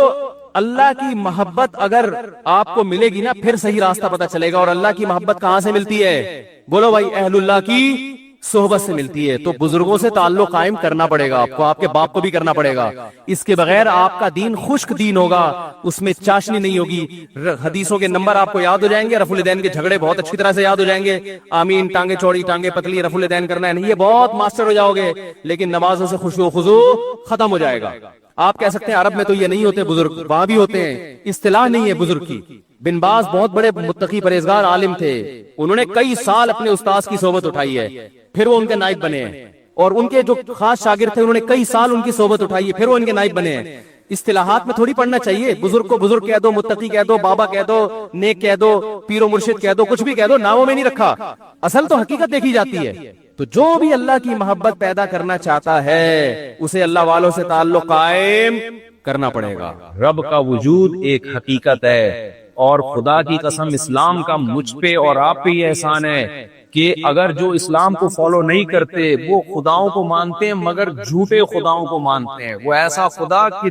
اللہ کی محبت اگر آپ کو ملے گی نا، پھر صحیح راستہ پتہ چلے گا۔ اور اللہ کی محبت کہاں سے ملتی ہے؟ بولو بھائی، اہل اللہ کی صحبت سے ملتی ہے۔ تو بزرگوں سے تعلق قائم کرنا پڑے گا آپ کو، آپ کے باپ کو بھی کرنا پڑے گا۔ اس کے بغیر آپ کا دین خشک دین ہوگا، اس میں چاشنی نہیں ہوگی۔ حدیثوں کے نمبر آپ کو یاد ہو جائیں گے، رفع الیدین کے جھگڑے بہت اچھی طرح سے یاد ہو جائیں گے، آمین، ٹانگیں چوڑی ٹانگیں پتلی، رفع الیدین کرنا ہے نہیں، یہ بہت ماسٹر ہو جاؤ گے، لیکن نمازوں سے خشوع و خضوع ختم ہو جائے گا۔ آپ کہہ سکتے ہیں عرب میں تو یہ نہیں ہوتے بزرگ، وہاں بھی ہوتے ہیں، اصطلاح نہیں ہے بزرگ کی۔ بن باز بہت بڑے متقی پرہیزگار عالم تھے، انہوں نے کئی سال اپنے استاذ کی صحبت اٹھائی ہے، پھر وہ ان کے نائب بنے ہیں۔ اور ان کے جو خاص شاگرد تھے، انہوں نے کئی سال ان کی صحبت اٹھائی ہے، پھر وہ ان کے نائب بنے ہیں۔ اصطلاحات میں تھوڑی پڑھنا چاہیے، بزرگ کو بزرگ کہہ دو، متقی کہہ دو، بابا کہہ دو، نیک کہہ دو، پیر و مرشد کہہ دو، کچھ بھی کہہ دو، ناموں میں نہیں رکھا، اصل تو حقیقت دیکھی جاتی ہے۔ تو جو بھی اللہ کی محبت پیدا کرنا چاہتا ہے اسے اللہ والوں سے تعلق قائم کرنا پڑے گا۔ رب کا وجود ایک حقیقت ہے، اور خدا کی قسم اسلام کا مجھ پہ اور آپ پہ یہ احسان ہے کہ اگر جو اسلام کو فالو نہیں کرتے وہ خداؤں کو مانتے ہیں مگر جھوٹے خداؤں کو مانتے ہیں۔ وہ ایسا خدا کہ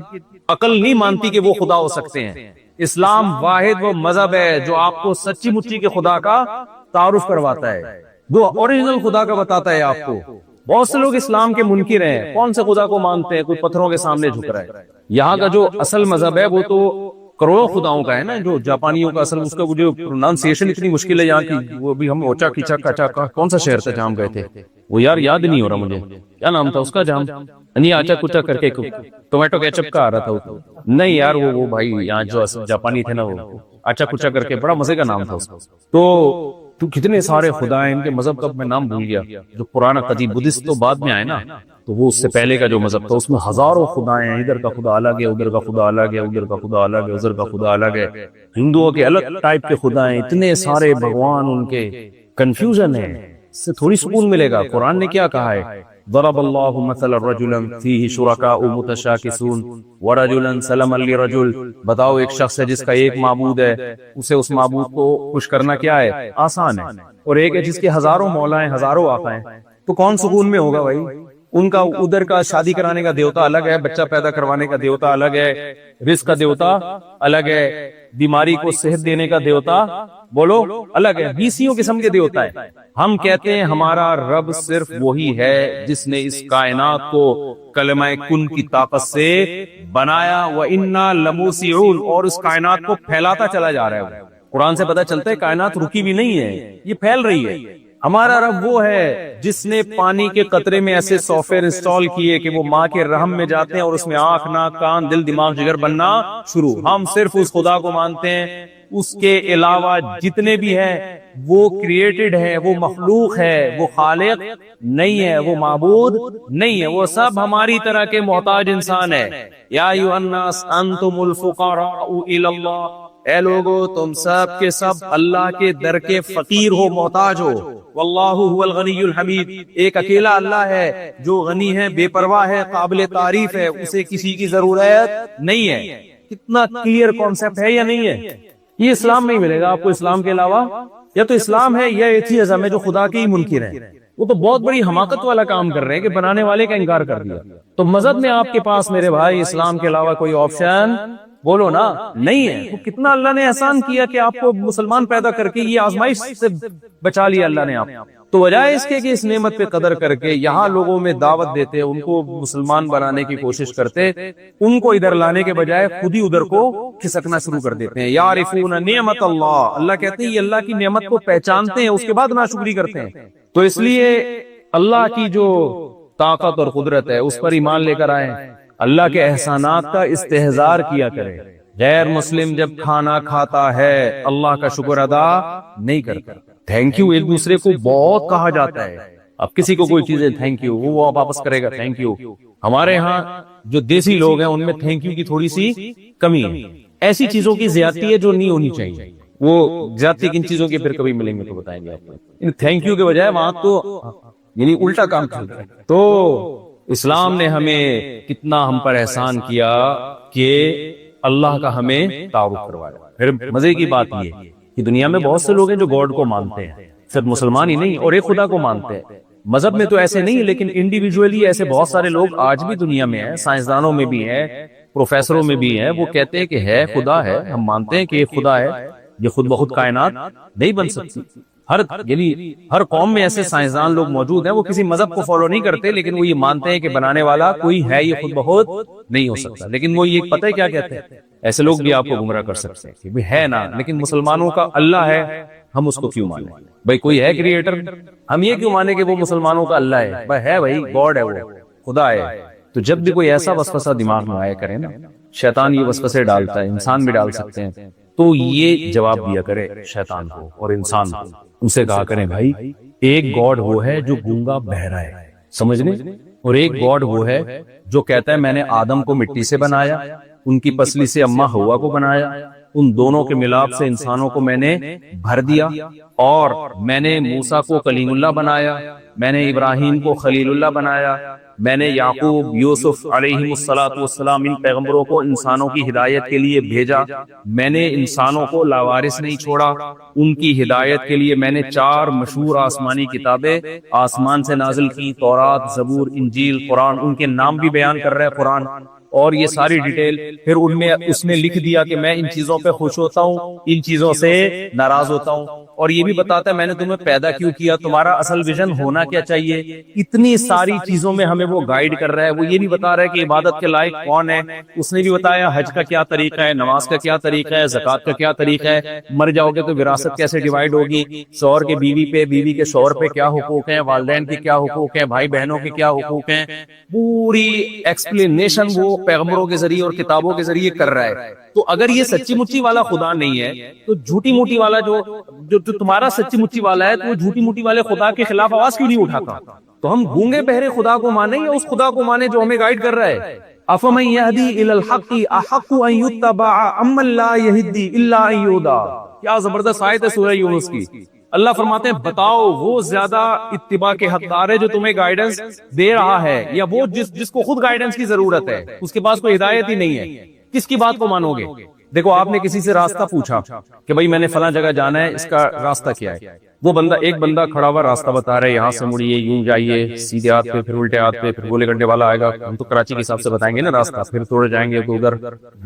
عقل نہیں مانتی کہ وہ خدا ہو سکتے ہیں۔ اسلام واحد وہ مذہب ہے جو آپ کو سچی مچی کے خدا کا تعارف کرواتا ہے، وہ اوریجنل خدا کا بتاتا ہے آپ کو۔ بہت سے لوگ اسلام کے منکر ہیں، کون سے خدا کو مانتے ہیں؟ کوئی پتھروں کے سامنے جھک رہا ہے۔ یہاں کا جو اصل مذہب ہے وہ تو کروڑوں خداؤں کا ہے نا، جو جاپانیوں کا اصل، اس کا جو پروننسیشن اتنی مشکل ہے یہاں کی، وہ بھی ہم اوچا کیچا کچا، کون سا شہر تھا جہاں گئے تھے وہ یار یاد نہیں ہو رہا مجھے، کیا نام تھا اس کا، جہاں نہیں آچا کچا کر کے ٹومیٹو کیچپ کا آ رہا تھا، نہیں یار وہ بھائی یہاں جو جاپانی تھے نا، وہ آچا کچا کر کے بڑا مزے کا نام تھا اس کا۔ تو کتنے سارے خدا ہیں ان کے مذہب کا، میں نام بھول گیا، جو پرانا قدیم بدھسٹ تو بعد میں آئے نا، تو وہ اس سے پہلے کا جو مذہب تھا اس میں ہزاروں خدا ہیں، ادھر کا خدا الگ ہے، ادھر کا خدا الگ ہے، ادھر کا خدا الگ ہے، ادھر کا خدا الگ ہے۔ ہندوؤں کے الگ ٹائپ کے خدا ہیں، اتنے سارے بھگوان ان کے، کنفیوژن ہے، اس سے تھوڑی سکون ملے گا۔ قرآن نے کیا کہا ہے؟ ضرب اللہ مثلا رجلا فیہ شرکاء متشاکسون ورجلا سلما لرجل۔ بتاؤ ایک شخص ہے جس کا ایک معبود ہے، اسے اس معبود کو خوش کرنا کیا ہے؟ آسان ہے، اور ایک ہے جس کے ہزاروں مولا ہیں، ہزاروں آقا ہیں، تو کون سکون میں ہوگا بھائی؟ ان کا ادھر کا شادی کرانے کا دیوتا الگ ہے، بچہ پیدا کروانے کا دیوتا الگ ہے، رزق کا دیوتا الگ ہے، بیماری کو صحت دینے کا دیوتا بولو الگ ہے، 20 قسم کے دیوتا ہے۔ ہم کہتے ہیں ہمارا رب صرف وہی ہے جس نے اس کائنات کو کلمہ کن کی طاقت سے بنایا، وَإِنَّا لَمُوسِعُونَ، اور اس کائنات کو پھیلاتا چلا جا رہا ہے۔ قرآن سے پتہ چلتا ہے کائنات رکی بھی نہیں ہے، یہ پھیل رہی ہے۔ ہمارا رب وہ ہے جس نے پانی کے قطرے میں ایسے سافٹ ویئر انسٹال کیے کہ وہ ماں کے رحم میں جاتے ہیں اور اس میں آنکھ، ناک، کان، دل، دماغ، جگر بننا شروع۔ ہم صرف اس خدا کو مانتے ہیں، اس کے علاوہ جتنے بھی ہیں وہ کریٹڈ ہے، وہ مخلوق ہے، وہ خالق نہیں ہے، وہ معبود نہیں ہے، وہ سب ہماری طرح کے محتاج انسان ہے۔ یا ایھا الناس انتم الفقراء الی اللہ، اے لوگو تم سب کے سب اللہ کے در کے فقیر ہو، محتاج ہو۔ واللہ هو الغنی الحمید، ایک اکیلا اللہ ہے جو غنی ہے، بے پرواہ ہے، قابل تعریف ہے، اسے کسی کی ضرورت نہیں ہے۔ کتنا کلیئر کانسیپٹ ہے یا نہیں ہے؟ یہ اسلام میں ہی ملے گا آپ کو، اسلام کے علاوہ یا تو اسلام ہے یا ایتھیزم ہے جو خدا کے ہی منکر ہیں۔ وہ تو بہت بڑی حماقت والا کام کر رہے ہیں کہ بنانے والے کا انکار کر دیا۔ تو مذہب میں آپ کے پاس میرے بھائی اسلام کے علاوہ کوئی آپشن بولو نا نہیں ہے۔ تو کتنا اللہ نے احسان کیا کہ آپ کو مسلمان پیدا کر کے یہ آزمائش سے بچا لیا اللہ نے آپ۔ تو وجہ اس کے کہ اس نعمت پہ قدر کر کے یہاں لوگوں میں دعوت دیتے، ان کو مسلمان بنانے کی کوشش کرتے، ان کو ادھر لانے کے بجائے خود ہی ادھر کو کھسکنا شروع کر دیتے ہیں۔ یعرفون نعمت اللہ، اللہ کہتے ہیں یہ اللہ کی نعمت کو پہچانتے ہیں، اس کے بعد ناشکری کرتے ہیں۔ تو اس لیے اللہ کی جو طاقت اور قدرت ہے اس پر ایمان لے کر آئیں، اللہ کے احسانات کا استحضار کیا کرے۔ غیر مسلم جب کھانا کھاتا ہے اللہ کا شکر ادا نہیں کرتا۔ تھینک یو ایک دوسرے کو بہت کہا جاتا ہے، اب کسی کو کوئی چیز ہے تھینک یو، وہ واپس کرے گا تھینک یو۔ ہمارے ہاں جو دیسی لوگ ہیں ان میں تھینک یو کی تھوڑی سی کمی ہے، ایسی چیزوں کی زیادتی ہے جو نہیں ہونی چاہیے۔ وہ زیادتی کن چیزوں کی پھر کبھی ملیں گے تو بتائیں گے آپ کو۔ تھینک یو کے بجائے وہاں تو یعنی الٹا کام چل رہا ہے۔ تو اسلام نے ہمیں کتنا ہم پر احسان کیا کہ اللہ کا ہمیں تعارف کروایا۔ پھر مزے کی بات یہ کہ دنیا میں بہت سے لوگ ہیں جو گاڈ کو مانتے ہیں، صرف مسلمان ہی نہیں اور ایک خدا کو مانتے ہیں۔ مذہب میں تو ایسے نہیں لیکن انڈیویجولی ایسے بہت سارے لوگ آج بھی دنیا میں ہیں، سائنسدانوں میں بھی ہیں، پروفیسروں میں بھی ہیں، وہ کہتے ہیں کہ ہے خدا ہے، ہم مانتے ہیں کہ ایک خدا ہے، یہ خود بخود کائنات نہیں بن سکتی۔ ہر قوم میں ایسے سائنسدان لوگ موجود ہیں، وہ کسی مذہب کو فالو نہیں کرتے لیکن وہ یہ مانتے ہیں کہ بنانے والا کوئی ہے، یہ خود بخود نہیں ہو سکتا۔ لیکن وہ یہ پتہ ہے کیا کہتے ہیں، ایسے لوگ بھی آپ کو گمراہ کر سکتے ہیں کہ ہے نا، لیکن مسلمانوں کا اللہ ہے، ہم اس کو کیوں مانیں؟ بھائی کوئی ہے کریٹر، ہم یہ کیوں مانیں کہ وہ مسلمانوں کا اللہ ہے؟ بھائی ہے، بھائی گاڈ ہے، وہ خدا ہے۔ تو جب بھی کوئی ایسا وسوسہ دماغ میں آیا کرے نا، شیطان یہ وسوسے ڈالتا ہے، انسان بھی ڈال سکتے ہیں، تو یہ جواب دیا کرے شیطان کو اور انسان کو، ان سے کہا کریں بھائی ایک گاڈ وہ ہے جو گونگا بہرا ہے، سمجھنے، اور ایک گاڈ وہ ہے جو کہتا ہے میں نے آدم کو مٹی سے بنایا، ان کی پسلی سے اماں ہوا کو بنایا، ان دونوں کے ملاپ سے انسانوں کو میں نے بھر دیا، اور میں نے موسیٰ کو کلیم اللہ بنایا، میں نے ابراہیم کو خلیل اللہ بنایا، میں نے یعقوب، یوسف علیہ السلام ان پیغمبروں کو انسانوں کی ہدایت کے لیے بھیجا، میں نے انسانوں کو لاوارث نہیں چھوڑا، ان کی ہدایت کے لیے میں نے 4 مشہور آسمانی کتابیں آسمان سے نازل کی، تورات، زبور، انجیل، قرآن، ان کے نام بھی بیان کر رہا ہے قرآن، اور یہ ساری ڈیٹیل پھر ان میں اس نے لکھ دیا کہ میں ان چیزوں پہ خوش ہوتا ہوں، ان چیزوں سے ناراض ہوتا ہوں، اور یہ بھی بتاتا ہے میں نے تمہیں پیدا کیوں کیا، تمہارا اصل ویژن ہونا کیا چاہیے۔ اتنی ساری چیزوں میں ہمیں وہ گائیڈ کر رہا ہے۔ وہ یہ بھی بتا رہا ہے کہ عبادت کے لائق کون ہے، اس نے بھی بتایا حج کا کیا طریقہ ہے، نماز کا کیا طریقہ ہے، زکوٰۃ کا کیا طریقہ ہے، مر جاؤ گے تو وراثت کیسے ڈیوائیڈ ہوگی، شوہر کے بیوی پہ، بیوی کے شوہر پہ کیا حقوق ہیں، والدین کے کیا حقوق ہیں، بھائی بہنوں کے کیا حقوق ہیں، پوری ایکسپلینیشن وہ پیغمبروں کے ذریعے اور کتابوں کے ذریعے کر رہا ہے۔ تو اگر یہ سچی مچی والا خدا نہیں ہے تو جھوٹی موٹی والا جو تمہارا سچی مچی والا ہے، تو وہ جھوٹی موٹی والے خدا کے خلاف آواز کیوں نہیں اٹھاتا؟ تو ہم گونگے بہرے خدا کو مانیں یا اس خدا کو مانیں جو ہمیں گائیڈ کر رہا ہے؟ افمن یہدی الی الحق احق ان یتبع امن لا یہدی الا ان یہدی۔ کیا زبردست آیت ہے سورہ یونس کی۔ اللہ فرماتے ہیں بتاؤ وہ زیادہ اتباع کے حقدار ہے جو تمہیں گائیڈنس دے رہا ہے، یا وہ جس کو خود گائیڈنس کی ضرورت ہے، اس کے پاس کوئی ہدایت ہی نہیں ہے، کس کی بات کو مانو گے؟ دیکھو آپ نے کسی سے راستہ پوچھا کہ بھائی میں نے فلاں جگہ جانا ہے، اس کا راستہ کیا ہے، وہ بندہ ایک بندہ کھڑا ہوا راستہ بتا رہا ہے، یہاں سے مڑیے، یوں جائیے، سیدھے ہاتھ پہ، پھر الٹے ہاتھ پہ، پھر گولے گڈھے والا آئے گا، ہم تو کراچی کے حساب سے بتائیں گے نا راستہ، پھر تھوڑے جائیں گے تو ادھر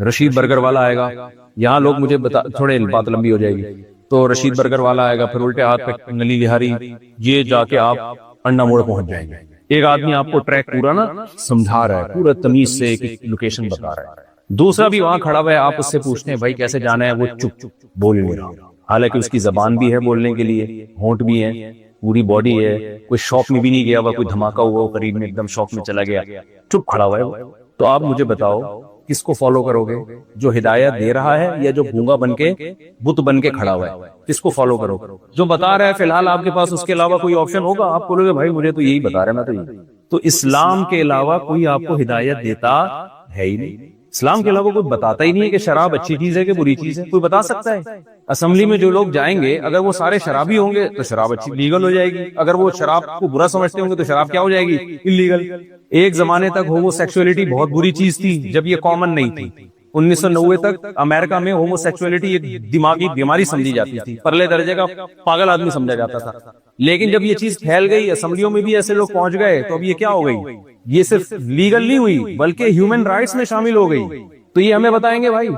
رشید برگر والا آئے گا، یہاں لوگ مجھے تھوڑے بات لمبی ہو جائے گی، تو رشید برگر والا آئے گا، پھر الٹے ہاتھ پہ نلی وہاری، یہ جا کے آپ انڈا موڑ پہنچ جائیں گے۔ ایک آدمی آپ کو ٹریک پورا نا سمجھا رہا ہے، پورا تمیز سے ایک لوکیشن بتا رہا ہے، دوسرا بھی وہاں کھڑا ہوا ہے، آپ اس سے پوچھتے ہیں بھائی کیسے جانا ہے، وہ چپ بول نہیں رہا، حالانکہ اس کی زبان بھی ہے بولنے کے لیے، ہونٹ بھی ہے، پوری باڈی ہے، کوئی شاپ میں بھی نہیں گیا ہوا، کوئی دھماکہ ہوا قریب میں ایک دم شاپ میں چلا گیا، چپ کھڑا ہوا ہے۔ تو آپ مجھے بتاؤ کس کو فالو کرو گے؟ جو ہدایت دے رہا ہے یا جو گونگا بن کے بت بن کے کھڑا ہوا ہے؟ کس کو فالو کرو؟ جو بتا رہا ہے فی الحال آپ کے پاس اس کے علاوہ کوئی آپشن ہوگا؟ آپ بولو گے بھائی مجھے تو یہی بتا رہا ہے، میں تو یہی۔ تو اسلام کے علاوہ کوئی آپ کو ہدایت دیتا ہے ہی نہیں، اسلام کے علاوہ کوئی بتاتا ہی نہیں ہے کہ شراب اچھی چیز ہے کہ بری چیز ہے، کوئی بتا سکتا ہے؟ اسمبلی میں جو لوگ جائیں گے اگر وہ سارے شرابی ہوں گے تو شراب اچھی لیگل ہو جائے گی، اگر وہ شراب کو برا سمجھتے ہوں گے تو شراب کیا ہو جائے گی؟ انلیگل۔ ایک زمانے تک ہومو سیکسولیٹی بہت بری چیز تھی جب یہ کامن نہیں تھی، 1990 تک امریکہ میں ہومو سیکسولیٹی ایک دماغی بیماری سمجھی جاتی تھی، پرلے درجے کا پاگل آدمی سمجھا جاتا تھا، لیکن جب یہ چیز پھیل گئی، اسمبلیوں میں بھی ایسے لوگ پہنچ گئے، تو اب یہ کیا ہو گئی؟ یہ صرف لیگل نہیں ہوئی بلکہ ہیومن رائٹس میں شامل ہو گئی۔ تو یہ ہمیں بتائیں گے بھائی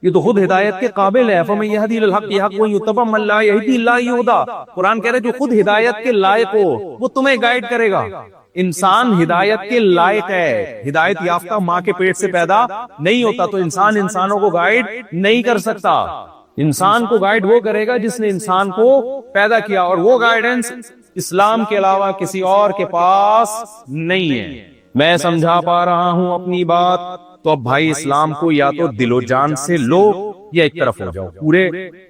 یہ تو خود ہدایت کے قابل ہے، فمن یہدی للحق یحق ویتبع من لا یہدی الا یہدا، قرآن کہہ رہے جو خود ہدایت کے لائق ہو وہ تمہیں گائیڈ کرے گا۔ انسان ہدایت کے لائق ہے، ہدایت یافتہ ماں کے پیٹ سے پیدا نہیں ہوتا، تو انسان انسانوں کو گائیڈ نہیں کر سکتا۔ انسان کو گائیڈ وہ کرے گا جس نے انسان کو پیدا کیا، اور وہ گائیڈنس اسلام کے علاوہ کسی اور کے پاس نہیں ہے۔ میں سمجھا پا رہا ہوں اپنی بات؟ تو اب بھائی اسلام کو یا تو دل و جان سے لو یا ایک طرف ہو جاؤ، پورے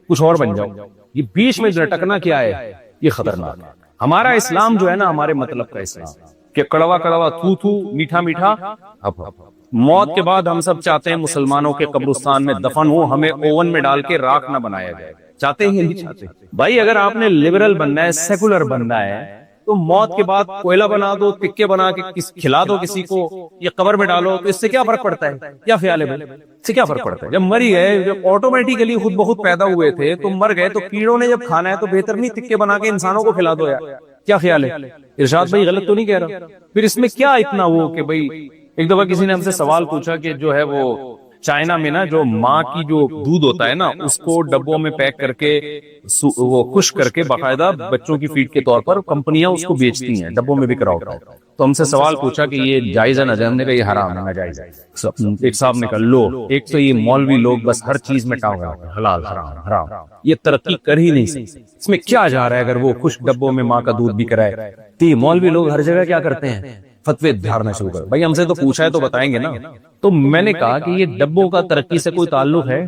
کچھ اور بن جاؤ۔ یہ بیچ میں لٹکنا کیا ہے؟ یہ خطرناک ہے۔ ہمارا اسلام جو ہے نا ہمارے مطلب کا اسلام کہ کڑوا کڑوا تھو تھو میٹھا میٹھا ہپ ہپ۔ موت کے بعد ہم سب چاہتے ہیں مسلمانوں کے قبرستان میں دفن ہو، ہمیں اوون میں ڈال کے راکھ نہ بنایا جائے، چاہتے ہیں نہیں چاہتے؟ بھائی اگر آپ نے لبرل بننا ہے، سیکولر بننا ہے، تو موت کے بعد کوئلہ بنا دو، ٹکے بنا کے کھلا دو کسی کو، یا قبر میں ڈالو، تو اس سے کیا فرق پڑتا ہے؟ کیا خیال ہے بھائی؟ اس سے کیا فرق پڑتا ہے؟ جب مری گئے، جب آٹومیٹیکلی خود بخود پیدا ہوئے تھے تو مر گئے، تو کیڑوں نے جب کھانا ہے تو بہتر نہیں ٹکے بنا کے انسانوں کو کھلا دو یار؟ کیا خیال ہے؟ ارشاد بھائی غلط تو نہیں کہہ رہا؟ پھر اس میں کیا اتنا وہ کہ بھئی ایک دفعہ کسی نے ہم سے سوال پوچھا کہ جو ہے وہ چائنا میں نا جو ماں کی جو دودھ ہوتا ہے نا اس کو ڈبوں میں پیک کر کے وہ خشک کر کے باقاعدہ بچوں کی فیڈ کے طور پر کمپنیاں اس کو بیچتی ہیں، ڈبوں میں بک رہا ہوتا ہے۔ تو ہم سے سوال پوچھا کہ یہ جائز ہے ناجائز؟ ہم نے کہا یہ حرام ہے، ناجائز ہے۔ ایک صاحب نے کہا لو، ایک تو یہ مولوی لوگ بس ہر چیز میں ٹانگ رہا ہے حلال حرام حرام، یہ ترقی کر ہی نہیں سکتے، اس میں کیا جا رہا ہے اگر وہ خشک ڈبوں میں ماں کا دودھ بک رہا ہے؟ تو یہ مولوی لوگ ہر جگہ کیا کرتے ہیں؟ فتوے دھارنا شروع کر۔ بھائی ہم سے تو پوچھا ہے تو بتائیں گے نا۔ تو میں نے کہا کہ یہ ڈبوں کا ترقی سے کوئی تعلق ہے؟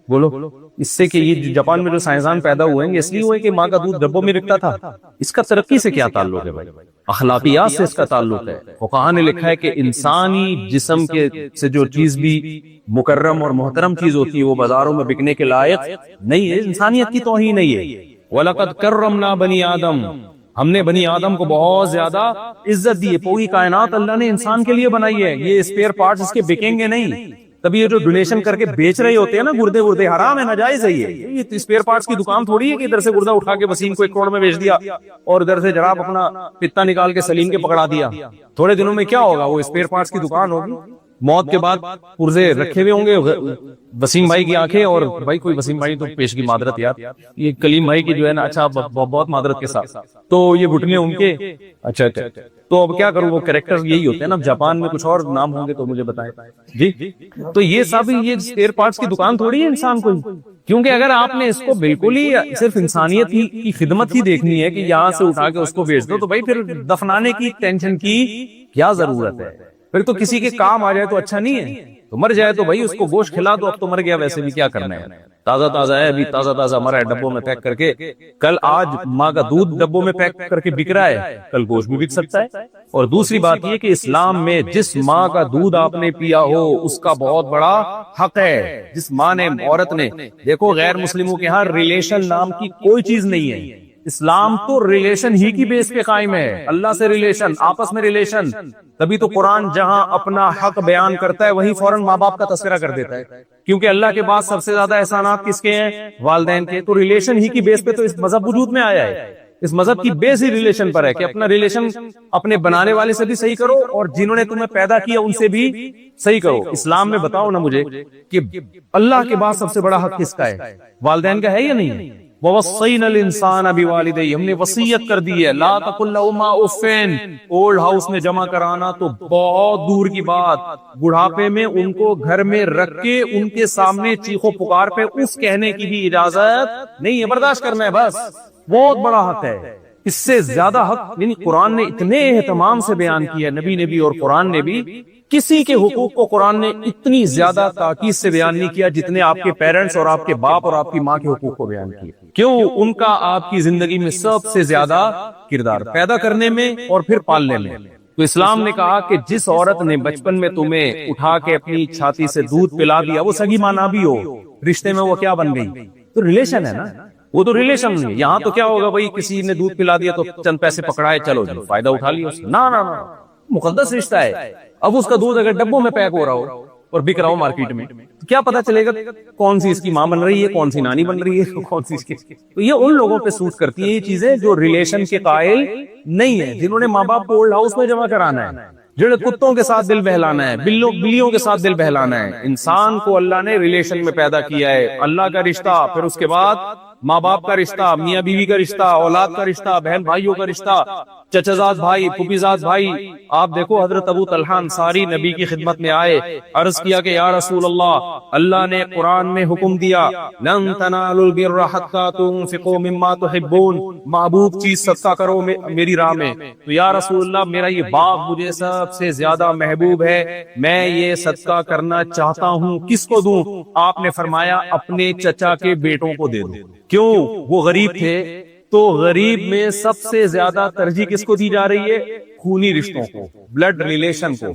بولو۔ اس سے کہ یہ جاپان میں جو سائنسدان پیدا ہوئے ہیں اس لیے ہوئے کہ ماں کا دودھ ڈبوں میں بکتا تھا، اس کا ترقی سے کیا تعلق ہے بھائی؟ اخلاقیات سے اس کا تعلق ہے۔ فقہاء نے لکھا ہے کہ انسانی جسم کے سے جو چیز بھی مکرم اور محترم چیز ہوتی ہے وہ بازاروں میں بکنے کے لائق نہیں ہے، انسانیت کی توہین نہیں ہے۔ وَلَقَدْ كَرَّمْنَا بَنِي آدم، ہم نے بنی آدم کو بہت زیادہ عزت دی ہے، پوری کائنات اللہ نے انسان کے لیے بنائی ہے، یہ اسپیئر پارٹس اس کے بکیں گے نہیں۔ تب یہ جو ڈونیشن کر کے بیچ رہے ہوتے ہیں نا گردے وردے، حرام ہے، ناجائز ہے یہ اسپیئر پارٹس کی دکان تھوڑی ہے کہ ادھر سے گردہ اٹھا کے وسیم کو 1 کروڑ میں بیچ دیا اور ادھر سے جناب اپنا پتا نکال کے سلیم کے پکڑا دیا۔ تھوڑے دنوں میں کیا ہوگا؟ وہ اسپیئر پارٹس کی دکان ہوگی، موت کے بعد پرزے رکھے ہوئے ہوں گے، وسیم بھائی کی آنکھیں، اور بھائی کوئی وسیم بھائی تو پیش کی معذرت یار، یہ کلیم بھائی کی جو ہے نا، اچھا بہت معذرت کے ساتھ، تو یہ گھٹنے ان کے، اچھا تو اب کیا کروں، وہ کریکٹر یہی ہوتے ہیں نا، جاپان میں کچھ اور نام ہوں گے تو مجھے بتائیں جی۔ تو یہ سب یہ اسپیئر پارٹس کی دکان تھوڑی ہے انسان کو، کیونکہ اگر آپ نے اس کو بالکل ہی صرف انسانیت کی خدمت ہی دیکھنی ہے کہ یہاں سے اٹھا کے اس کو بیچ دو، تو بھائی پھر دفنانے کی ٹینشن کی کیا ضرورت ہے؟ پھر تو کسی کے کام آ جائے تو اچھا نہیں ہے، تو مر جائے تو بھائی اس کو گوشت کھلا دو، اب تو مر گیا ویسے بھی کیا کرنا ہے، تازہ تازہ ہے ابھی، تازہ تازہ مرا ہے ڈبوں میں پیک کر کے، کل آج ماں کا دودھ ڈبوں میں پیک کر کے بک رہا ہے، کل گوشت بھی بک سکتا ہے۔ اور دوسری بات یہ کہ اسلام میں جس ماں کا دودھ آپ نے پیا ہو اس کا بہت بڑا حق ہے، جس ماں نے، عورت نے، دیکھو غیر مسلموں کے ہاں ریلیشن نام کی کوئی چیز نہیں ہے، اسلام تو ریلیشن ہی کی بیس پہ قائم ہے، اللہ سے ریلیشن، آپس میں ریلیشن. تبھی تو قرآن جہاں اپنا حق بیان کرتا ہے وہیں فوراً ماں باپ کا تذکرہ کر دیتا ہے، کیونکہ اللہ کے بعد سب سے زیادہ احسانات کس کے ہیں؟ والدین کے. تو ریلیشن ہی کی بیس پہ تو اس مذہب وجود میں آیا ہے. اس مذہب کی بیس ہی ریلیشن پر ہے کہ اپنا ریلیشن اپنے بنانے والے سے بھی صحیح کرو اور جنہوں نے تمہیں پیدا کیا ان سے بھی صحیح کرو. اسلام میں بتاؤ نا مجھے کہ اللہ کے بعد سب سے بڑا حق کس کا ہے؟ والدین کا ہے یا نہیں ہے؟ وَوَصَّيْنَا الْإِنسَانَ بِوَالِدَيْهِ، ہم نے وصیت کر دی ہے. لا تَقُلْ لَهُمَا اُفٍّ، اولڈ ہاؤس میں جمع کرانا تو بہت دور کی بات. بڑھاپے میں ان کو گھر میں رکھ کے ان کے سامنے چیخو پکار پہ اس کہنے کی بھی اجازت نہیں ہے، برداشت کرنا ہے بس. بہت بڑا حق ہے، اس سے زیادہ حق یعنی قرآن نے اتنے اہتمام سے بیان کیا، نبی نے بھی اور قرآن نے بھی. کسی کے حقوق کو قرآن نے اتنی زیادہ تاکید سے بیان نہیں کیا جتنے آپ کے پیرنٹس اور آپ کے باپ اور آپ کی ماں کے حقوق کو بیان کیا. کیوں؟ ان کا آپ کی زندگی میں سب سے زیادہ کردار پیدا کرنے میں اور پھر پالنے میں. تو اسلام نے کہا کہ جس عورت نے بچپن میں تمہیں اٹھا کے اپنی چھاتی سے دودھ پلا دیا، وہ سگی ماں نہ بھی ہو، رشتے میں وہ کیا بن گئی؟ تو ریلیشن ہے نا، وہ تو ریلیشن نہیں ہے. یہاں تو کیا ہوگا بھائی، کسی نے دودھ پلا دیا تو چند پیسے پکڑائے، چلو جی فائدہ اٹھا لیا. نہ نہ نہ، مقدس رشتہ ہے. اب اس کا دودھ اگر ڈبوں میں پیک ہو رہا ہو اور بک رہا ہو مارکیٹ میں، تو کیا پتا چلے گا کون سی اس کی ماں بن رہی ہے، کون سی نانی بن رہی ہے، کون سی اس کی. تو یہ ان لوگوں پہ سوٹ کرتی ہے یہ چیزیں جو ریلیشن کے قائل نہیں ہے، جنہوں نے ماں باپ کو اولڈ ہاؤس میں جمع کرانا ہے، جنہیں کتوں کے ساتھ دل بہلانا ہے، بلیوں کے ساتھ دل بہلانا ہے. انسان کو اللہ نے ریلیشن میں پیدا کیا ہے. اللہ کا رشتہ، پھر اس کے بعد ماں باپ کا رشتہ، میاں بیوی کا رشتہ، اولاد کا رشتہ، بہن بھائیوں کا رشتہ، چچا زاد بھائی، پھوپھی زاد بھائی. آپ دیکھو حضرت ابو طلحہ انصاری نبی کی خدمت میں آئے، عرض کیا کہ یا رسول اللہ نے قرآن میں حکم دیا لن تنالوا البر حتى تنفقوا مما تحبون، محبوب چیز صدقہ کرو میری راہ میں. تو یا رسول اللہ میرا یہ باغ مجھے سب سے زیادہ محبوب ہے، میں یہ صدقہ کرنا چاہتا ہوں، کس کو دوں؟ آپ نے فرمایا اپنے چچا کے بیٹوں کو دے دو. کیوں؟ وہ غریب تھے. تو غریب میں سب سے زیادہ ترجیح کس کو دی جا رہی ہے؟ خونی رشتوں کو، بلڈ ریلیشن کو.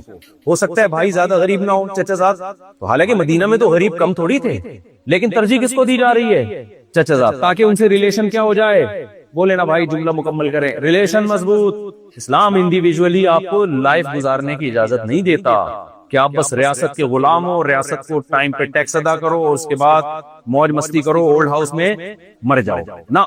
ہو سکتا ہے بھائی زیادہ غریب نہ ہو، چچا زاد، تو حالانکہ مدینہ میں تو غریب کم تھوڑی تھے، لیکن ترجیح کس کو دی جا رہی ہے؟ چچا زاد، تاکہ ان سے ریلیشن کیا ہو جائے. بولے نا بھائی، جملہ مکمل کریں، ریلیشن مضبوط. اسلام انڈیویجولی آپ کو لائف گزارنے کی اجازت نہیں دیتا کہ آپ بس ریاست کے غلام ہو، ریاست کو ٹائم پہ ٹیکس ادا کرو اور اس کے بعد موج مستی کرو، اولڈ ہاؤس میں مر جاؤ. نہ،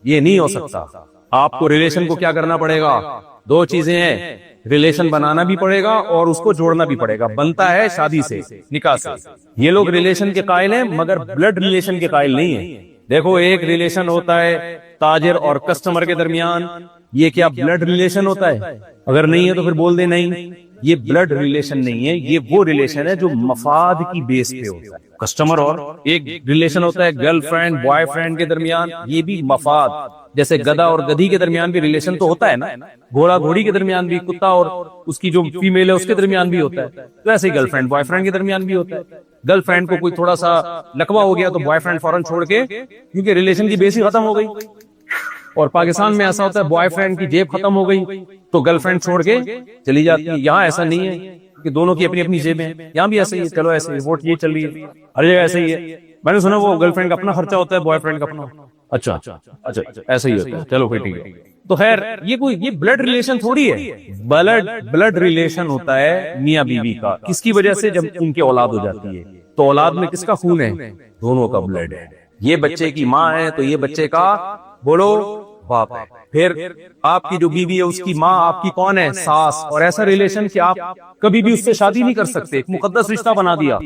یہ نہیں ہو سکتا. آپ کو ریلیشن کو کیا کرنا پڑے گا؟ دو چیزیں ہیں، ریلیشن بنانا بھی پڑے گا اور اس کو جوڑنا بھی پڑے گا. بنتا ہے شادی سے، نکاح سے. یہ لوگ ریلیشن کے قائل ہیں مگر بلڈ ریلیشن کے قائل نہیں ہیں. دیکھو ایک ریلیشن ہوتا ہے تاجر اور کسٹمر کے درمیان، یہ کیا بلڈ ریلیشن ہوتا ہے؟ اگر نہیں ہے تو پھر بول دیں نہیں، یہ بلڈ ریلیشن نہیں ہے، یہ وہ ریلیشن ہے جو مفاد کی بیس پہ ہوتا ہے. کسٹمر اور ایک ریلیشن ہوتا ہے گرل فرینڈ بوائے فرینڈ کے درمیان، یہ بھی مفاد. جیسے گدھا اور گدھی کے درمیان بھی ریلیشن تو ہوتا ہے نا، گھوڑا گھوڑی کے درمیان بھی، کتا اور اس کی جو فیمیل ہے اس کے درمیان بھی ہوتا ہے. تو ایسے ہی گرل فرینڈ بوائے فرینڈ کے درمیان بھی ہوتا ہے. گرل فرینڈ کو کوئی تھوڑا سا لکوا ہو گیا تو بوائے فرینڈ فوراً چھوڑ کے، کیونکہ ریلیشن کی بیس ہی ختم ہو گئی. اور پاکستان میں ایسا ہوتا ہے بوائے فرینڈ کی جیب ختم ہو گئی تو گرل فرینڈ چھوڑ کے چلی جاتی ہے. یہاں ایسا نہیں ہے کہ دونوں کی اپنی اپنی جیبیں ہیں، یہاں بھی ایسا ہی ہے. چلو ایسے ہی ووٹ یہ چل رہی ہے، ہر جگہ ایسا ہی ہے. میں نے سنا وہ گرل فرینڈ کا اپنا خرچہ ہوتا ہے، بوائے فرینڈ کا اپنا. اچھا ایسا ہی ہوتا ہے. چلو پھر ٹھیک ہے. تو خیر یہ بلڈ ریلیشن تھوڑی ہے، بلڈ ریلیشن ہوتا ہے میاں بیوی کا. کس کی وجہ سے؟ جب ان کی اولاد ہو جاتی ہے تو اولاد میں کس کا خون ہے؟ دونوں کا بلڈ ہے. یہ بچے کی ماں ہے تو یہ بچے کا بولو باپ ہے. پھر آپ کی جو بیوی ہے اس کی ماں آپ کی کون ہے؟ ساس. اور ایسا ریلیشن کہ آپ کبھی بھی اس سے شادی نہیں کر سکتے، ایک مقدس رشتہ بنا دیا.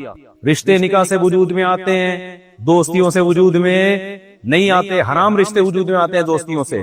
رشتے نکاح سے وجود میں آتے ہیں، دوستیوں سے وجود میں نہیں آتے. حرام رشتے وجود میں آتے ہیں دوستیوں سے.